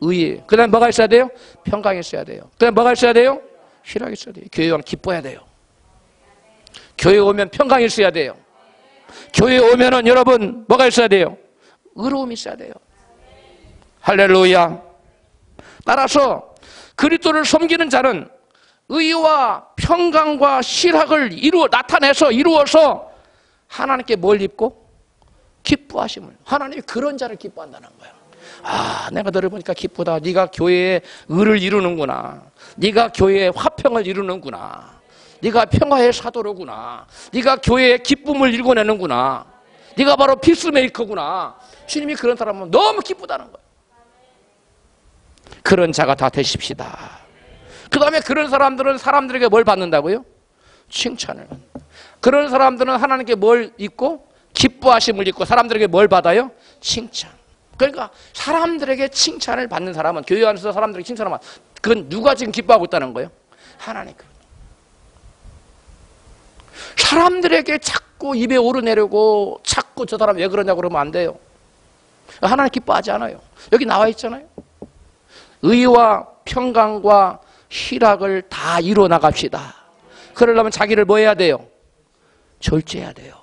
의. 그 다음에 뭐가 있어야 돼요? 평강이 있어야 돼요. 그 다음에 뭐가 있어야 돼요? 실학이 있어야 돼요. 교회 오면 기뻐야 돼요. 교회 오면 평강이 있어야 돼요. 교회 오면은 여러분 뭐가 있어야 돼요? 의로움이 있어야 돼요. 할렐루야. 따라서 그리스도를 섬기는 자는 의와 평강과 실학을 나타내서 이루어서 하나님께 뭘 입고? 기뻐하심을. 하나님이 그런 자를 기뻐한다는 거야. 아, 내가 너를 보니까 기쁘다. 네가 교회에 의를 이루는구나. 네가 교회에 화평을 이루는구나. 네가 평화의 사도로구나. 네가 교회에 기쁨을 일궈내는구나. 네가 바로 피스메이커구나. 주님이 그런 사람은 너무 기쁘다는 거야. 그런 자가 다 되십시다. 그 다음에 그런 사람들은 사람들에게 뭘 받는다고요? 칭찬을. 그런 사람들은 하나님께 뭘 입고? 기뻐하심을 입고 사람들에게 뭘 받아요? 칭찬. 그러니까 사람들에게 칭찬을 받는 사람은, 교회 안에서 사람들에게 칭찬을 받는, 그건 누가 지금 기뻐하고 있다는 거예요? 하나님. 사람들에게 자꾸 입에 오르내려고 자꾸 저 사람 왜 그러냐고 그러면 안 돼요. 하나님 기뻐하지 않아요. 여기 나와 있잖아요. 의와 평강과 희락을 다 이루어 나갑시다. 그러려면 자기를 뭐 해야 돼요? 절제해야 돼요.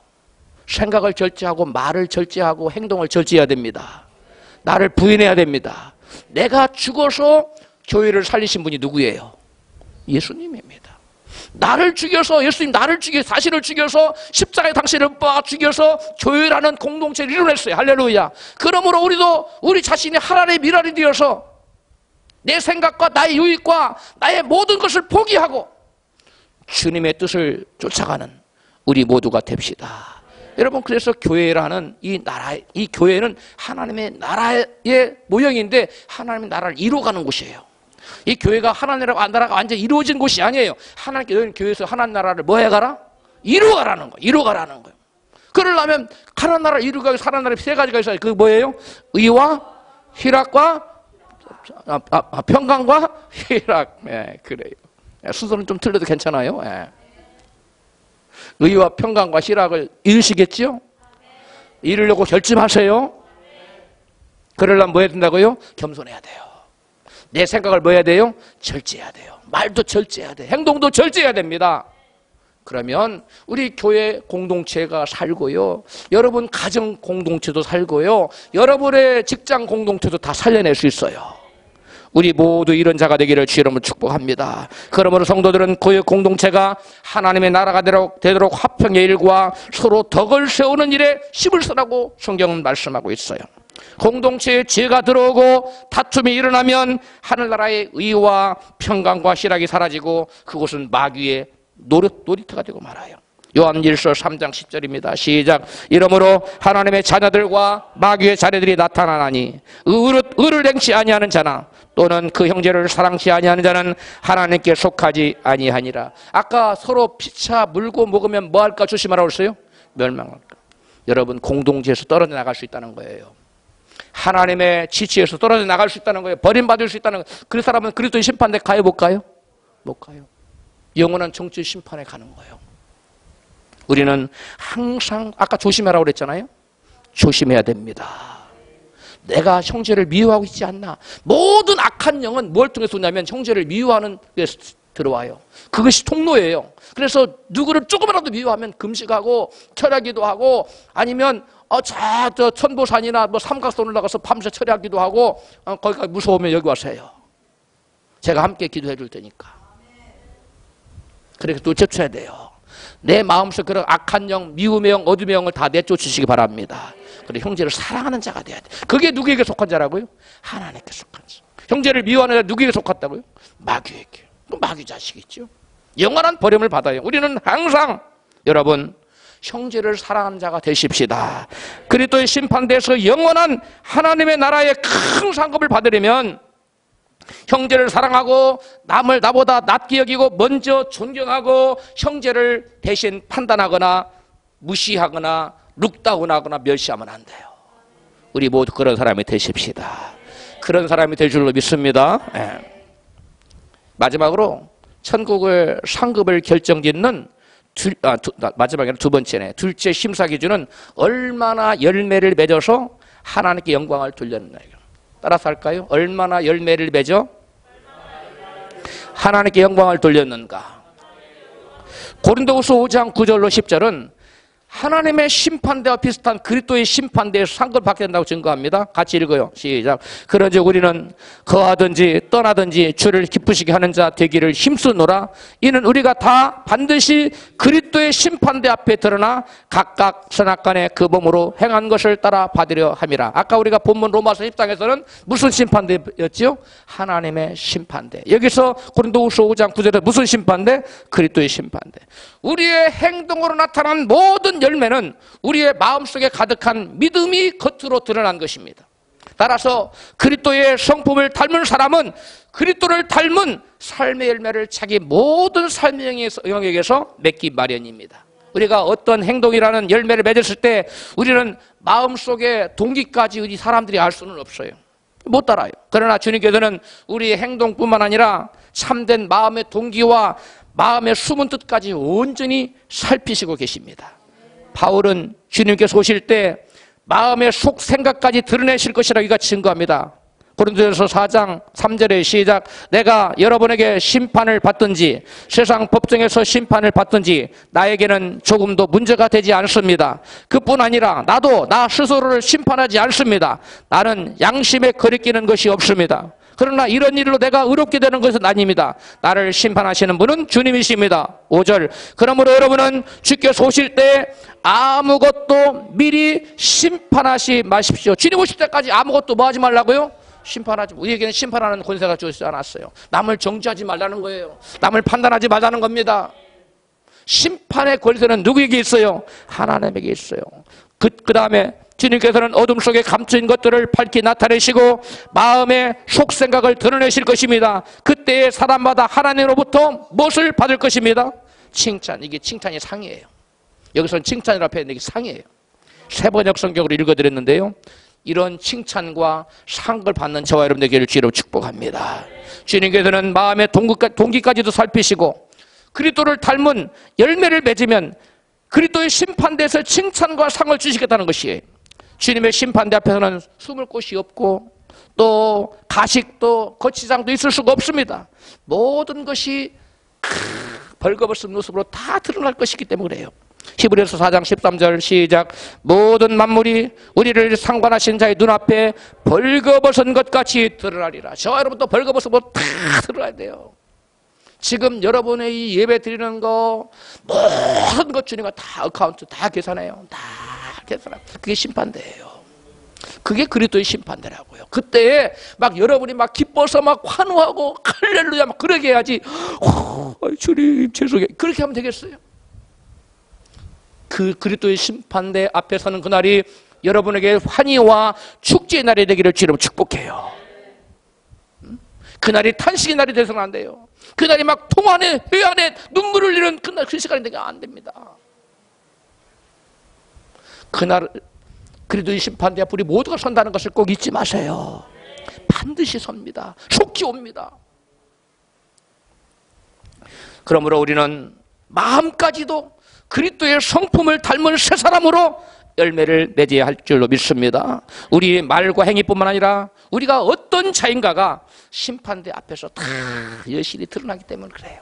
생각을 절제하고 말을 절제하고 행동을 절제해야 됩니다. 나를 부인해야 됩니다. 내가 죽어서 교회를 살리신 분이 누구예요? 예수님입니다. 나를 죽여서, 예수님 나를 죽여서, 자신을 죽여서 십자가에 당신을 못 박아 죽여서 교회라는 공동체를 이뤄냈어요. 할렐루야. 그러므로 우리도 우리 자신이 하나님의 미랄이 되어서 내 생각과 나의 유익과 나의 모든 것을 포기하고 주님의 뜻을 쫓아가는 우리 모두가 됩시다. 여러분, 그래서 교회라는 이 교회는 하나님의 나라의 모형인데 하나님의 나라를 이루어가는 곳이에요. 이 교회가 하나님 나라가 완전히 이루어진 곳이 아니에요. 하나님께 너희는 교회에서 하나님 나라를 뭐 해가라? 이루어가라는 거예요. 이루어가라는 거예요. 그러려면 하나님 나라를 이루어가기 위해서 하나님 나라에 세 가지가 있어요. 그게 뭐예요? 의와 희락과 평강과 희락. 예, 그래요. 순서는 좀 틀려도 괜찮아요. 예. 의와 평강과 희락을 이루시겠죠? 이루려고 결심하세요. 그러려면 뭐 해야 된다고요? 겸손해야 돼요. 내 생각을 뭐 해야 돼요? 절제해야 돼요. 말도 절제해야 돼요. 행동도 절제해야 됩니다. 그러면 우리 교회 공동체가 살고요. 여러분 가정 공동체도 살고요. 여러분의 직장 공동체도 다 살려낼 수 있어요. 우리 모두 이런 자가 되기를 주 이름으로 축복합니다. 그러므로 성도들은 교회 공동체가 하나님의 나라가 되도록 화평의 일과 서로 덕을 세우는 일에 힘을 쓰라고 성경은 말씀하고 있어요. 공동체에 죄가 들어오고 다툼이 일어나면 하늘나라의 의와 평강과 희락이 사라지고 그곳은 마귀의 놀이터가 되고 말아요. 요한일서 3장 10절입니다. 시작. 이러므로 하나님의 자녀들과 마귀의 자녀들이 나타나나니 의를 행치 아니하는 자나 또는 그 형제를 사랑치 아니하는 자는 하나님께 속하지 아니하니라. 아까 서로 피차 물고 먹으면 뭐 할까 조심하라고 했어요? 멸망할까. 여러분 공동체에서 떨어져 나갈 수 있다는 거예요. 하나님의 지치에서 떨어져 나갈 수 있다는 거예요. 버림받을 수 있다는 거예요. 그 사람은 그리스도의 심판대 가요 못 가요? 못 가요. 영원한 정죄 심판에 가는 거예요. 우리는 항상 아까 조심하라고 그랬잖아요. 조심해야 됩니다. 내가 형제를 미워하고 있지 않나. 모든 악한 영은 뭘 통해서 오냐면 형제를 미워하는 게 들어와요. 그것이 통로예요. 그래서 누구를 조금이라도 미워하면 금식하고 철야기도 하고 아니면 저 천보산이나 뭐 삼각산 올라가서 밤새 철야기도 하고 거기까지 무서우면 여기 와서 해요. 제가 함께 기도해 줄 테니까. 그렇게 또 쫓아야 돼요. 내 마음속 그런 악한 영, 미움의 영, 어둠의 영을 다 내쫓으시기 바랍니다. 그리고 형제를 사랑하는 자가 돼야 돼. 그게 누구에게 속한 자라고요? 하나님께 속한 자. 형제를 미워하는 자 누구에게 속았다고요? 마귀에게. 마귀 자식이죠. 영원한 버림을 받아요. 우리는 항상 여러분 형제를 사랑하는 자가 되십시다. 그리스도의 심판대에서 영원한 하나님의 나라의 큰 상급을 받으려면 형제를 사랑하고 남을 나보다 낮게 여기고 먼저 존경하고 형제를 대신 판단하거나 무시하거나 룩다운하거나 멸시하면 안 돼요. 우리 모두 그런 사람이 되십시다. 그런 사람이 될 줄로 믿습니다. 네. 마지막으로 천국을 상급을 결정짓는 마지막에는 두 번째네. 둘째 심사 기준은 얼마나 열매를 맺어서 하나님께 영광을 돌렸나. 따라서 할까요? 얼마나 열매를 맺어 하나님께 영광을 돌렸는가. 고린도후서 5장 9절로 10절은 하나님의 심판대와 비슷한 그리스도의 심판대에서 상급을 받게 된다고 증거합니다. 같이 읽어요. 시작. 그런즉 우리는 거하든지 떠나든지 주를 기쁘시게 하는 자 되기를 힘쓰노라. 이는 우리가 다 반드시 그리스도의 심판대 앞에 드러나 각각 선악간에 그 몸으로 행한 것을 따라 받으려 함이라. 아까 우리가 본문 로마서 10장에서는 무슨 심판대였지요? 하나님의 심판대. 여기서 고린도후서 5장 9절에 무슨 심판대? 그리스도의 심판대. 우리의 행동으로 나타난 모든 열매는 우리의 마음속에 가득한 믿음이 겉으로 드러난 것입니다. 따라서 그리스도의 성품을 닮은 사람은 그리스도를 닮은 삶의 열매를 자기 모든 삶의 영역에서 맺기 마련입니다. 우리가 어떤 행동이라는 열매를 맺었을 때 우리는 마음속에 동기까지 우리 사람들이 알 수는 없어요. 못 따라요. 그러나 주님께서는 우리의 행동뿐만 아니라 참된 마음의 동기와 마음의 숨은 뜻까지 온전히 살피시고 계십니다. 바울은 주님께서 오실 때 마음의 속 생각까지 드러내실 것이라고 이가 증거합니다. 고린도전서 4장 3절에 시작. 내가 여러분에게 심판을 받든지 세상 법정에서 심판을 받든지 나에게는 조금도 문제가 되지 않습니다. 그뿐 아니라 나도 나 스스로를 심판하지 않습니다. 나는 양심에 거리끼는 것이 없습니다. 그러나 이런 일로 내가 의롭게 되는 것은 아닙니다. 나를 심판하시는 분은 주님이십니다. 5절. 그러므로 여러분은 주께서 오실 때 아무것도 미리 심판하지 마십시오. 주님 오실 때까지 아무것도 뭐 하지 말라고요? 심판하지. 우리에게는 심판하는 권세가 주어지지 않았어요. 남을 정죄하지 말라는 거예요. 남을 판단하지 말라는 겁니다. 심판의 권세는 누구에게 있어요? 하나님에게 있어요. 그 다음에 주님께서는 어둠 속에 감추인 것들을 밝히 나타내시고 마음의 속생각을 드러내실 것입니다. 그때에 사람마다 하나님으로부터 무엇을 받을 것입니다? 칭찬. 이게 칭찬이 상이에요. 여기서는 칭찬이라고 했는데 이게 상이에요. 세번역 성경으로 읽어드렸는데요, 이런 칭찬과 상을 받는 저와 여러분 되기를 주로 축복합니다. 주님께서는 마음의 동기까지도 살피시고 그리스도를 닮은 열매를 맺으면 그리스도의 심판대에서 칭찬과 상을 주시겠다는 것이에요. 주님의 심판대 앞에서는 숨을 곳이 없고 또 가식도 거치장도 있을 수가 없습니다. 모든 것이 벌거벗은 모습으로 다 드러날 것이기 때문에 그래요. 히브리서 4장 13절 시작. 모든 만물이 우리를 상관하신 자의 눈앞에 벌거벗은 것 같이 드러나리라. 저와 여러분도 벌거벗은 것 다 드러나야 돼요. 지금 여러분의 이 예배 드리는 거 모든 것 주님과 다 어카운트 다 계산해요. 다 계산해요. 그게 심판대예요. 그게 그리스도의 심판대라고요. 그때 막 여러분이 막 기뻐서 막 환호하고 할렐루야 막 그러게 해야지. 주님 죄송해요. 그렇게 하면 되겠어요? 그 그리스도의 심판대 앞에 서는 그날이 여러분에게 환희와 축제의 날이 되기를 주로 축복해요. 그날이 탄식의 날이 되서는 안 돼요. 그날이 막 통안에 회안에 눈물을 흘리는 그날 그 시간이 되게 안 됩니다. 그날 그리스도의 심판대 앞에 우리 모두가 선다는 것을 꼭 잊지 마세요. 반드시 섭니다. 속히 옵니다. 그러므로 우리는 마음까지도 그리스도의 성품을 닮은 새 사람으로 열매를 맺어야 할 줄로 믿습니다. 우리 말과 행위뿐만 아니라 우리가 어떤 자인가가 심판대 앞에서 다 여실히 드러나기 때문에 그래요.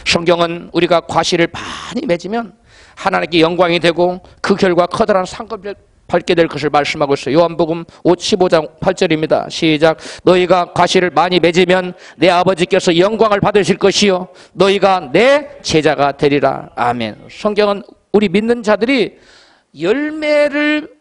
성경은 우리가 과실을 많이 맺으면 하나님께 영광이 되고 그 결과 커다란 상급을 받게 될 것을 말씀하고 있어요. 요한복음 15장 8절입니다. 시작. 너희가 과실을 많이 맺으면 내 아버지께서 영광을 받으실 것이요 너희가 내 제자가 되리라. 아멘. 성경은 우리 믿는 자들이 열매를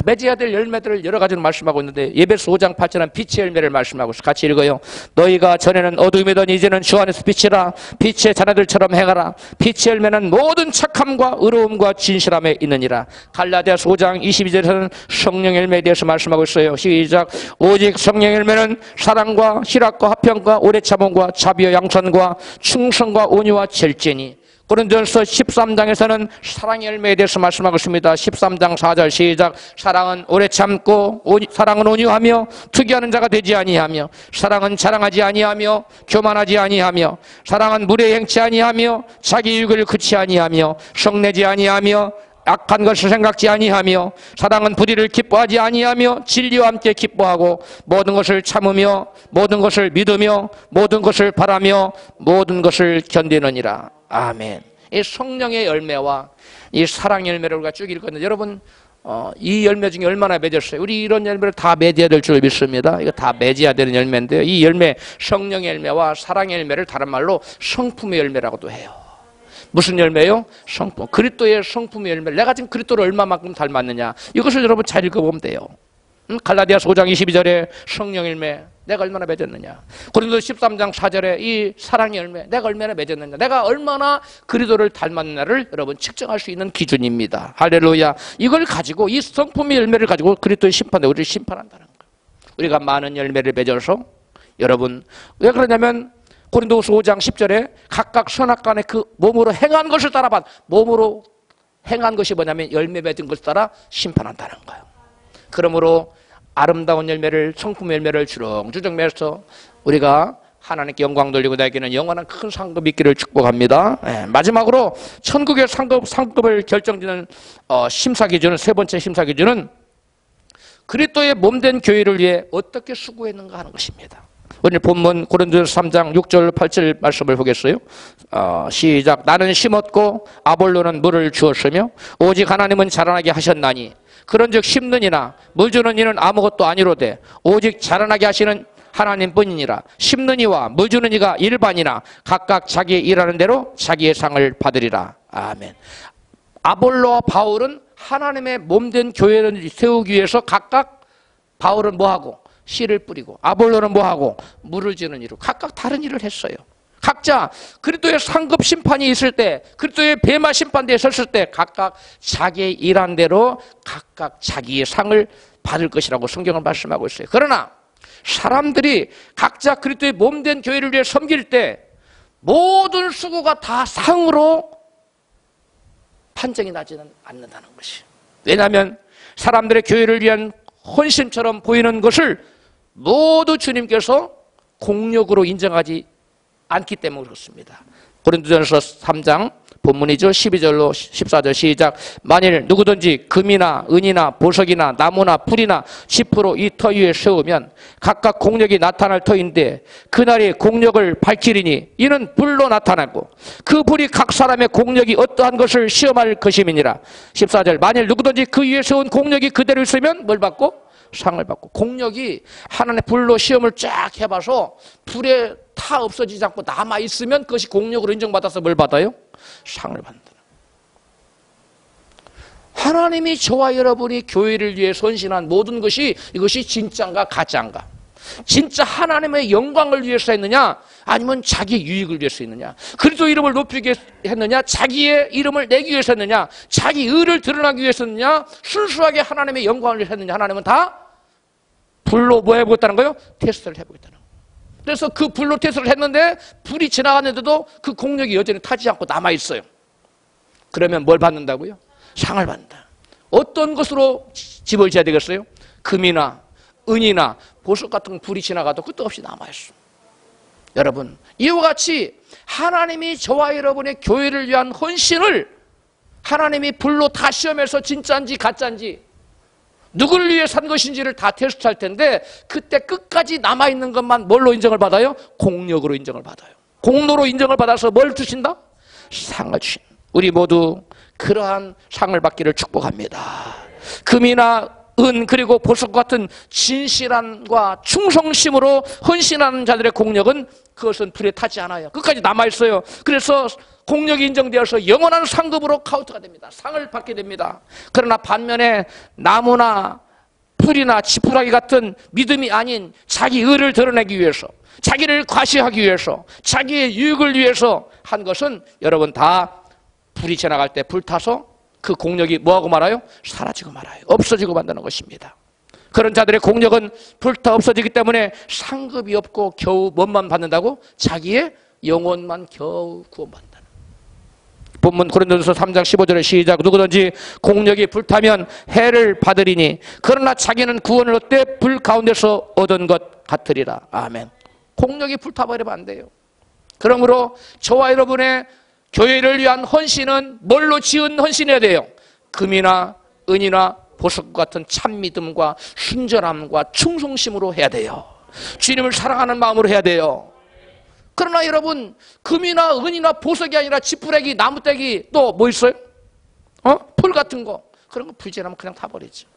맺어야 될 열매들을 여러 가지로 말씀하고 있는데 예배서 5장 8절은 빛의 열매를 말씀하고 있어요. 같이 읽어요. 너희가 전에는 어둠이던 이제는 주 안에서 빛이라. 빛의 자녀들처럼 행하라. 빛의 열매는 모든 착함과 의로움과 진실함에 있느니라. 갈라디아서 5장 22절에서는 성령 열매에 대해서 말씀하고 있어요. 시작. 오직 성령 열매는 사랑과 희락과 화평과 오래 참음과 자비와 양선과 충성과 온유와 절제니. 고린도전서 13장에서는 사랑의 열매에 대해서 말씀하고 있습니다. 13장 4절 시작. 사랑은 오래 참고 사랑은 온유하며 투기하는 자가 되지 아니하며 사랑은 자랑하지 아니하며 교만하지 아니하며 사랑은 무례 행치 아니하며 자기 유익을 그치 아니하며 성내지 아니하며 악한 것을 생각지 아니하며 사랑은 불의를 기뻐하지 아니하며 진리와 함께 기뻐하고 모든 것을 참으며 모든 것을 믿으며 모든 것을 바라며 모든 것을 견디느니라. 아멘. 이 성령의 열매와 이 사랑 열매를 우리가 쭉 읽었는데 여러분 이 열매 중에 얼마나 맺었어요? 우리 이런 열매를 다 맺어야 될 줄 믿습니다. 이거 다 맺어야 되는 열매인데요. 이 열매 성령의 열매와 사랑의 열매를 다른 말로 성품의 열매라고도 해요. 무슨 열매요? 성품. 그리스도의 성품의 열매. 내가 지금 그리스도를 얼마만큼 닮았느냐. 이것을 여러분 잘 읽어보면 돼요. 갈라디아서 5장 22절에 성령 열매 내가 얼마나 맺었느냐. 고린도서 13장 4절에 이 사랑의 열매 내가 얼마나 맺었느냐. 내가 얼마나 그리스도를 닮았느냐를 여러분 측정할 수 있는 기준입니다. 할렐루야. 이걸 가지고 이 성품의 열매를 가지고 그리스도의 심판에 우리를 심판한다는 거예요. 우리가 많은 열매를 맺어서 여러분 왜 그러냐면 고린도서 5장 10절에 각각 선악간에 그 몸으로 행한 것을 따라 몸으로 행한 것이 뭐냐면 열매 맺은 것을 따라 심판한다는 거예요. 그러므로 아름다운 열매를 성품의 열매를 주렁주렁 맺어서 우리가 하나님께 영광 돌리고 나에게는 영원한 큰 상급이 있기를 축복합니다. 네, 마지막으로 천국의 상급을 결정짓는 심사 기준은 세 번째 심사 기준은 그리스도의 몸된 교회를 위해 어떻게 수고했는가 하는 것입니다. 오늘 본문 고린도서 3장 6절 8절 말씀을 보겠어요. 시작. 나는 심었고 아볼로는 물을 주었으며 오직 하나님은 자라나게 하셨나니 그런즉 심는 이나 물 주는 이는 아무것도 아니로되 오직 자라나게 하시는 하나님뿐이니라. 심는 이와 물 주는 이가 일반이나 각각 자기의 일하는 대로 자기의 상을 받으리라. 아멘. 아볼로와 바울은 하나님의 몸된 교회를 세우기 위해서 각각 바울은 뭐하고 씨를 뿌리고 아볼로는 뭐하고 물을 주는 일로 각각 다른 일을 했어요. 각자 그리스도의 상급 심판이 있을 때, 그리스도의 베마 심판대에 섰을 때 각각 자기의 일한 대로 각각 자기의 상을 받을 것이라고 성경은 말씀하고 있어요. 그러나 사람들이 각자 그리스도의 몸된 교회를 위해 섬길 때 모든 수고가 다 상으로 판정이 나지는 않는다는 것이. 왜냐하면 사람들의 교회를 위한 헌신처럼 보이는 것을 모두 주님께서 공력으로 인정하지 않기 때문에 그렇습니다. 고린도전서 3장 본문이죠. 12절로 14절 시작. 만일 누구든지 금이나 은이나 보석이나 나무나 풀이나 지푸로 이 터 위에 세우면 각각 공력이 나타날 터인데 그날이 공력을 밝히리니 이는 불로 나타나고 그 불이 각 사람의 공력이 어떠한 것을 시험할 것임이니라. 14절. 만일 누구든지 그 위에 세운 공력이 그대로 있으면 뭘 받고? 상을 받고. 공력이 하나님의 불로 시험을 쫙 해봐서 불에 타 없어지지 않고 남아있으면 그것이 공력으로 인정받아서 뭘 받아요? 상을 받는다. 하나님이 저와 여러분이 교회를 위해 헌신한 모든 것이 이것이 진짜인가 가짜인가? 진짜 하나님의 영광을 위해서 했느냐? 아니면 자기 유익을 위해서 했느냐? 그리스도 이름을 높이게 했느냐? 자기의 이름을 내기 위해서 했느냐? 자기 의를 드러나기 위해서 했느냐? 순수하게 하나님의 영광을 위해서 했느냐? 하나님은 다 불로 뭐 해보겠다는 거예요? 테스트를 해보겠다는 거예요. 그래서 그 불로 테스트를 했는데 불이 지나갔는데도 그 공력이 여전히 타지 않고 남아있어요. 그러면 뭘 받는다고요? 상을 받는다. 어떤 것으로 집을 지어야 되겠어요? 금이나 은이나 보석 같은 불이 지나가도 끄떡없이 남아있어. 여러분, 이와 같이 하나님이 저와 여러분의 교회를 위한 헌신을 하나님이 불로 다 시험해서 진짜인지 가짜인지 누구를 위해 산 것인지를 다 테스트할 텐데 그때 끝까지 남아있는 것만 뭘로 인정을 받아요? 공력으로 인정을 받아요. 공로로 인정을 받아서 뭘 주신다? 상을 주신. 우리 모두 그러한 상을 받기를 축복합니다. 금이나 은 그리고 보석 같은 진실함과 충성심으로 헌신하는 자들의 공력은 그것은 불에 타지 않아요. 끝까지 남아있어요. 그래서 공력이 인정되어서 영원한 상급으로 카운트가 됩니다. 상을 받게 됩니다. 그러나 반면에 나무나 풀이나 지푸라기 같은 믿음이 아닌 자기 의를 드러내기 위해서, 자기를 과시하기 위해서, 자기의 유익을 위해서 한 것은 여러분 다 불이 지나갈 때 불타서 그 공력이 뭐하고 말아요? 사라지고 말아요. 없어지고 만드는 것입니다. 그런 자들의 공력은 불타 없어지기 때문에 상급이 없고 겨우 뭔만 받는다고? 자기의 영혼만 겨우 구원받는다. 본문 고린도전서 3장 15절에 시작. 누구든지 공력이 불타면 해를 받으리니 그러나 자기는 구원을 얻되 불 가운데서 얻은 것 같으리라. 아멘. 공력이 불타버리면 안 돼요. 그러므로 저와 여러분의 교회를 위한 헌신은 뭘로 지은 헌신해야 돼요? 금이나 은이나 보석 같은 참 믿음과 순전함과 충성심으로 해야 돼요. 주님을 사랑하는 마음으로 해야 돼요. 그러나 여러분, 금이나 은이나 보석이 아니라 지푸레기, 나무떼기 또 뭐 있어요? 풀 같은 거. 그런 거 불 지나면 그냥 타버리죠.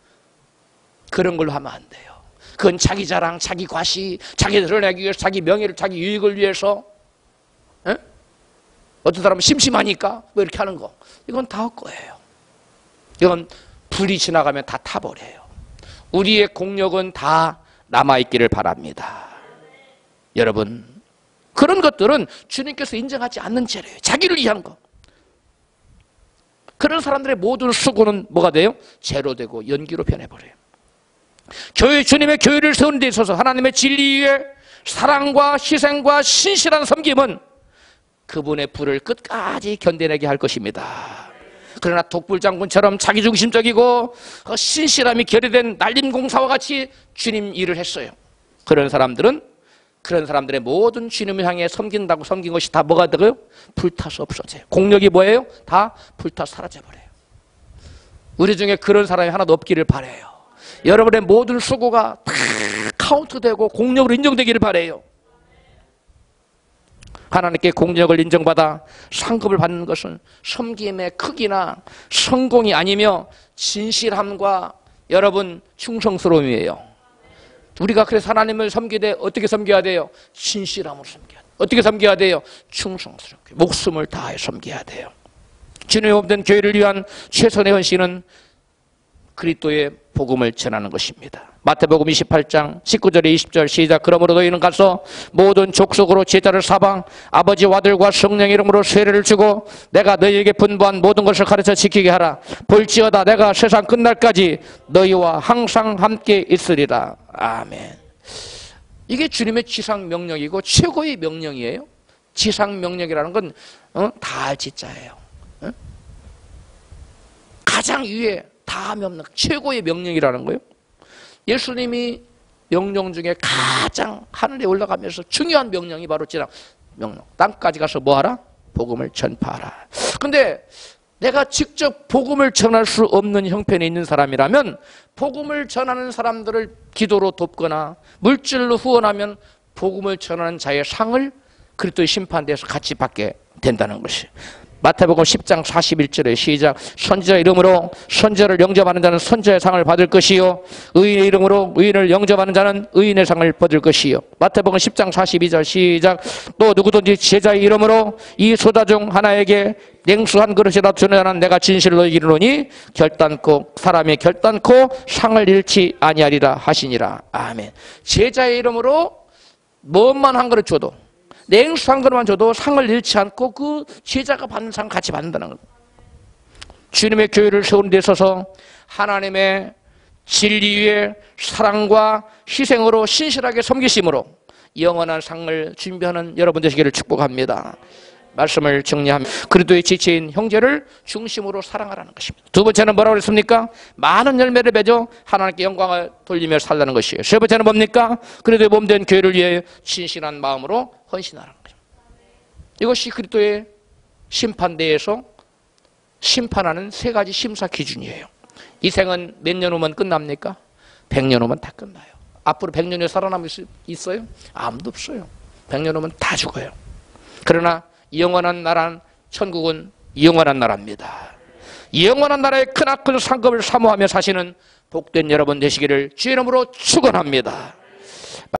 그런 걸로 하면 안 돼요. 그건 자기 자랑, 자기 과시, 자기 드러내기 위해서, 자기 명예를, 자기 유익을 위해서. 에? 어떤 사람은 심심하니까 뭐 이렇게 하는 거. 이건 다 헛거예요. 이건 불이 지나가면 다 타버려요. 우리의 공력은 다 남아있기를 바랍니다. 여러분, 그런 것들은 주님께서 인정하지 않는 죄래요. 자기를 위한 거. 그런 사람들의 모든 수고는 뭐가 돼요? 죄로 되고 연기로 변해버려요. 주님의 교회를 세우는 데 있어서 하나님의 진리의 사랑과 희생과 신실한 섬김은 그분의 불을 끝까지 견뎌내게 할 것입니다. 그러나 독불장군처럼 자기중심적이고 신실함이 결여된 날림공사와 같이 주님 일을 했어요. 그런 사람들의 모든 주님을 향해 섬긴다고 섬긴 것이 다 뭐가 되고요? 불타서 없어져요. 공력이 뭐예요? 다 불타서 사라져버려요. 우리 중에 그런 사람이 하나도 없기를 바라요. 여러분의 모든 수고가 다 카운트되고 공력으로 인정되기를 바라요. 하나님께 공력을 인정받아 상급을 받는 것은 섬김의 크기나 성공이 아니며 진실함과 여러분 충성스러움이에요. 우리가 그래서 하나님을 섬기되 어떻게 섬겨야 돼요? 진실함으로 섬겨야 돼요. 어떻게 섬겨야 돼요? 충성스럽게 목숨을 다해 섬겨야 돼요. 주님의 몸된 교회를 위한 최선의 헌신은 그리스도의 복음을 전하는 것입니다. 마태복음 28장 19절에 20절 시작. 그러므로 너희는 가서 모든 족속으로 제자를 삼아 아버지와 아들과 성령의 이름으로 세례를 주고 내가 너희에게 분부한 모든 것을 가르쳐 지키게 하라. 볼지어다 내가 세상 끝날까지 너희와 항상 함께 있으리라. 아멘. 이게 주님의 지상 명령이고 최고의 명령이에요. 지상 명령이라는 건 다할 지자예요. 가장 위에 다함이 없는 최고의 명령이라는 거예요. 예수님이 명령 중에 가장 하늘에 올라가면서 중요한 명령이 바로 지상 명령. 땅까지 가서 뭐하라? 복음을 전파하라. 근데 내가 직접 복음을 전할 수 없는 형편에 있는 사람이라면 복음을 전하는 사람들을 기도로 돕거나 물질로 후원하면 복음을 전하는 자의 상을 그리스도의 심판대에서 같이 받게 된다는 것이. 마태복음 10장 41절에 시작. 선지자 이름으로 선지자를 영접하는 자는 선지자의 상을 받을 것이요 의인의 이름으로 의인을 영접하는 자는 의인의 상을 받을 것이요. 마태복음 10장 42절 시작. 또 누구든지 제자의 이름으로 이 소자 중 하나에게 냉수 한 그릇이라도 주는 자는 내가 진실로 이르노니 결단코 사람이 결단코 상을 잃지 아니하리라 하시니라. 아멘. 제자의 이름으로 뭐만 한 그릇 줘도 냉수 한 그릇만 줘도 상을 잃지 않고 그 제자가 받는 상 같이 받는다는 거예요. 주님의 교회를 세우는 데 있어서 하나님의 진리 위에 사랑과 희생으로 신실하게 섬기심으로 영원한 상을 준비하는 여러분 되시기를 축복합니다. 말씀을 정리하면 그리스도의 지체인 형제를 중심으로 사랑하라는 것입니다. 두 번째는 뭐라고 그랬습니까? 많은 열매를 맺어 하나님께 영광을 돌리며 살라는 것이에요. 세 번째는 뭡니까? 그리스도의 몸된 교회를 위해 진실한 마음으로 헌신하라는 거죠. 이것이 그리스도의 심판대에서 심판하는 세 가지 심사 기준이에요. 이 생은 몇 년 후면 끝납니까? 100년 후면 다 끝나요. 앞으로 100년 후에 살아남을 수 있어요? 아무도 없어요. 100년 후면 다 죽어요. 그러나 영원한 나라는 천국은 영원한 나라입니다. 영원한 나라의 크나큰 상급을 사모하며 사시는 복된 여러분 되시기를 주의 이름으로 축원합니다.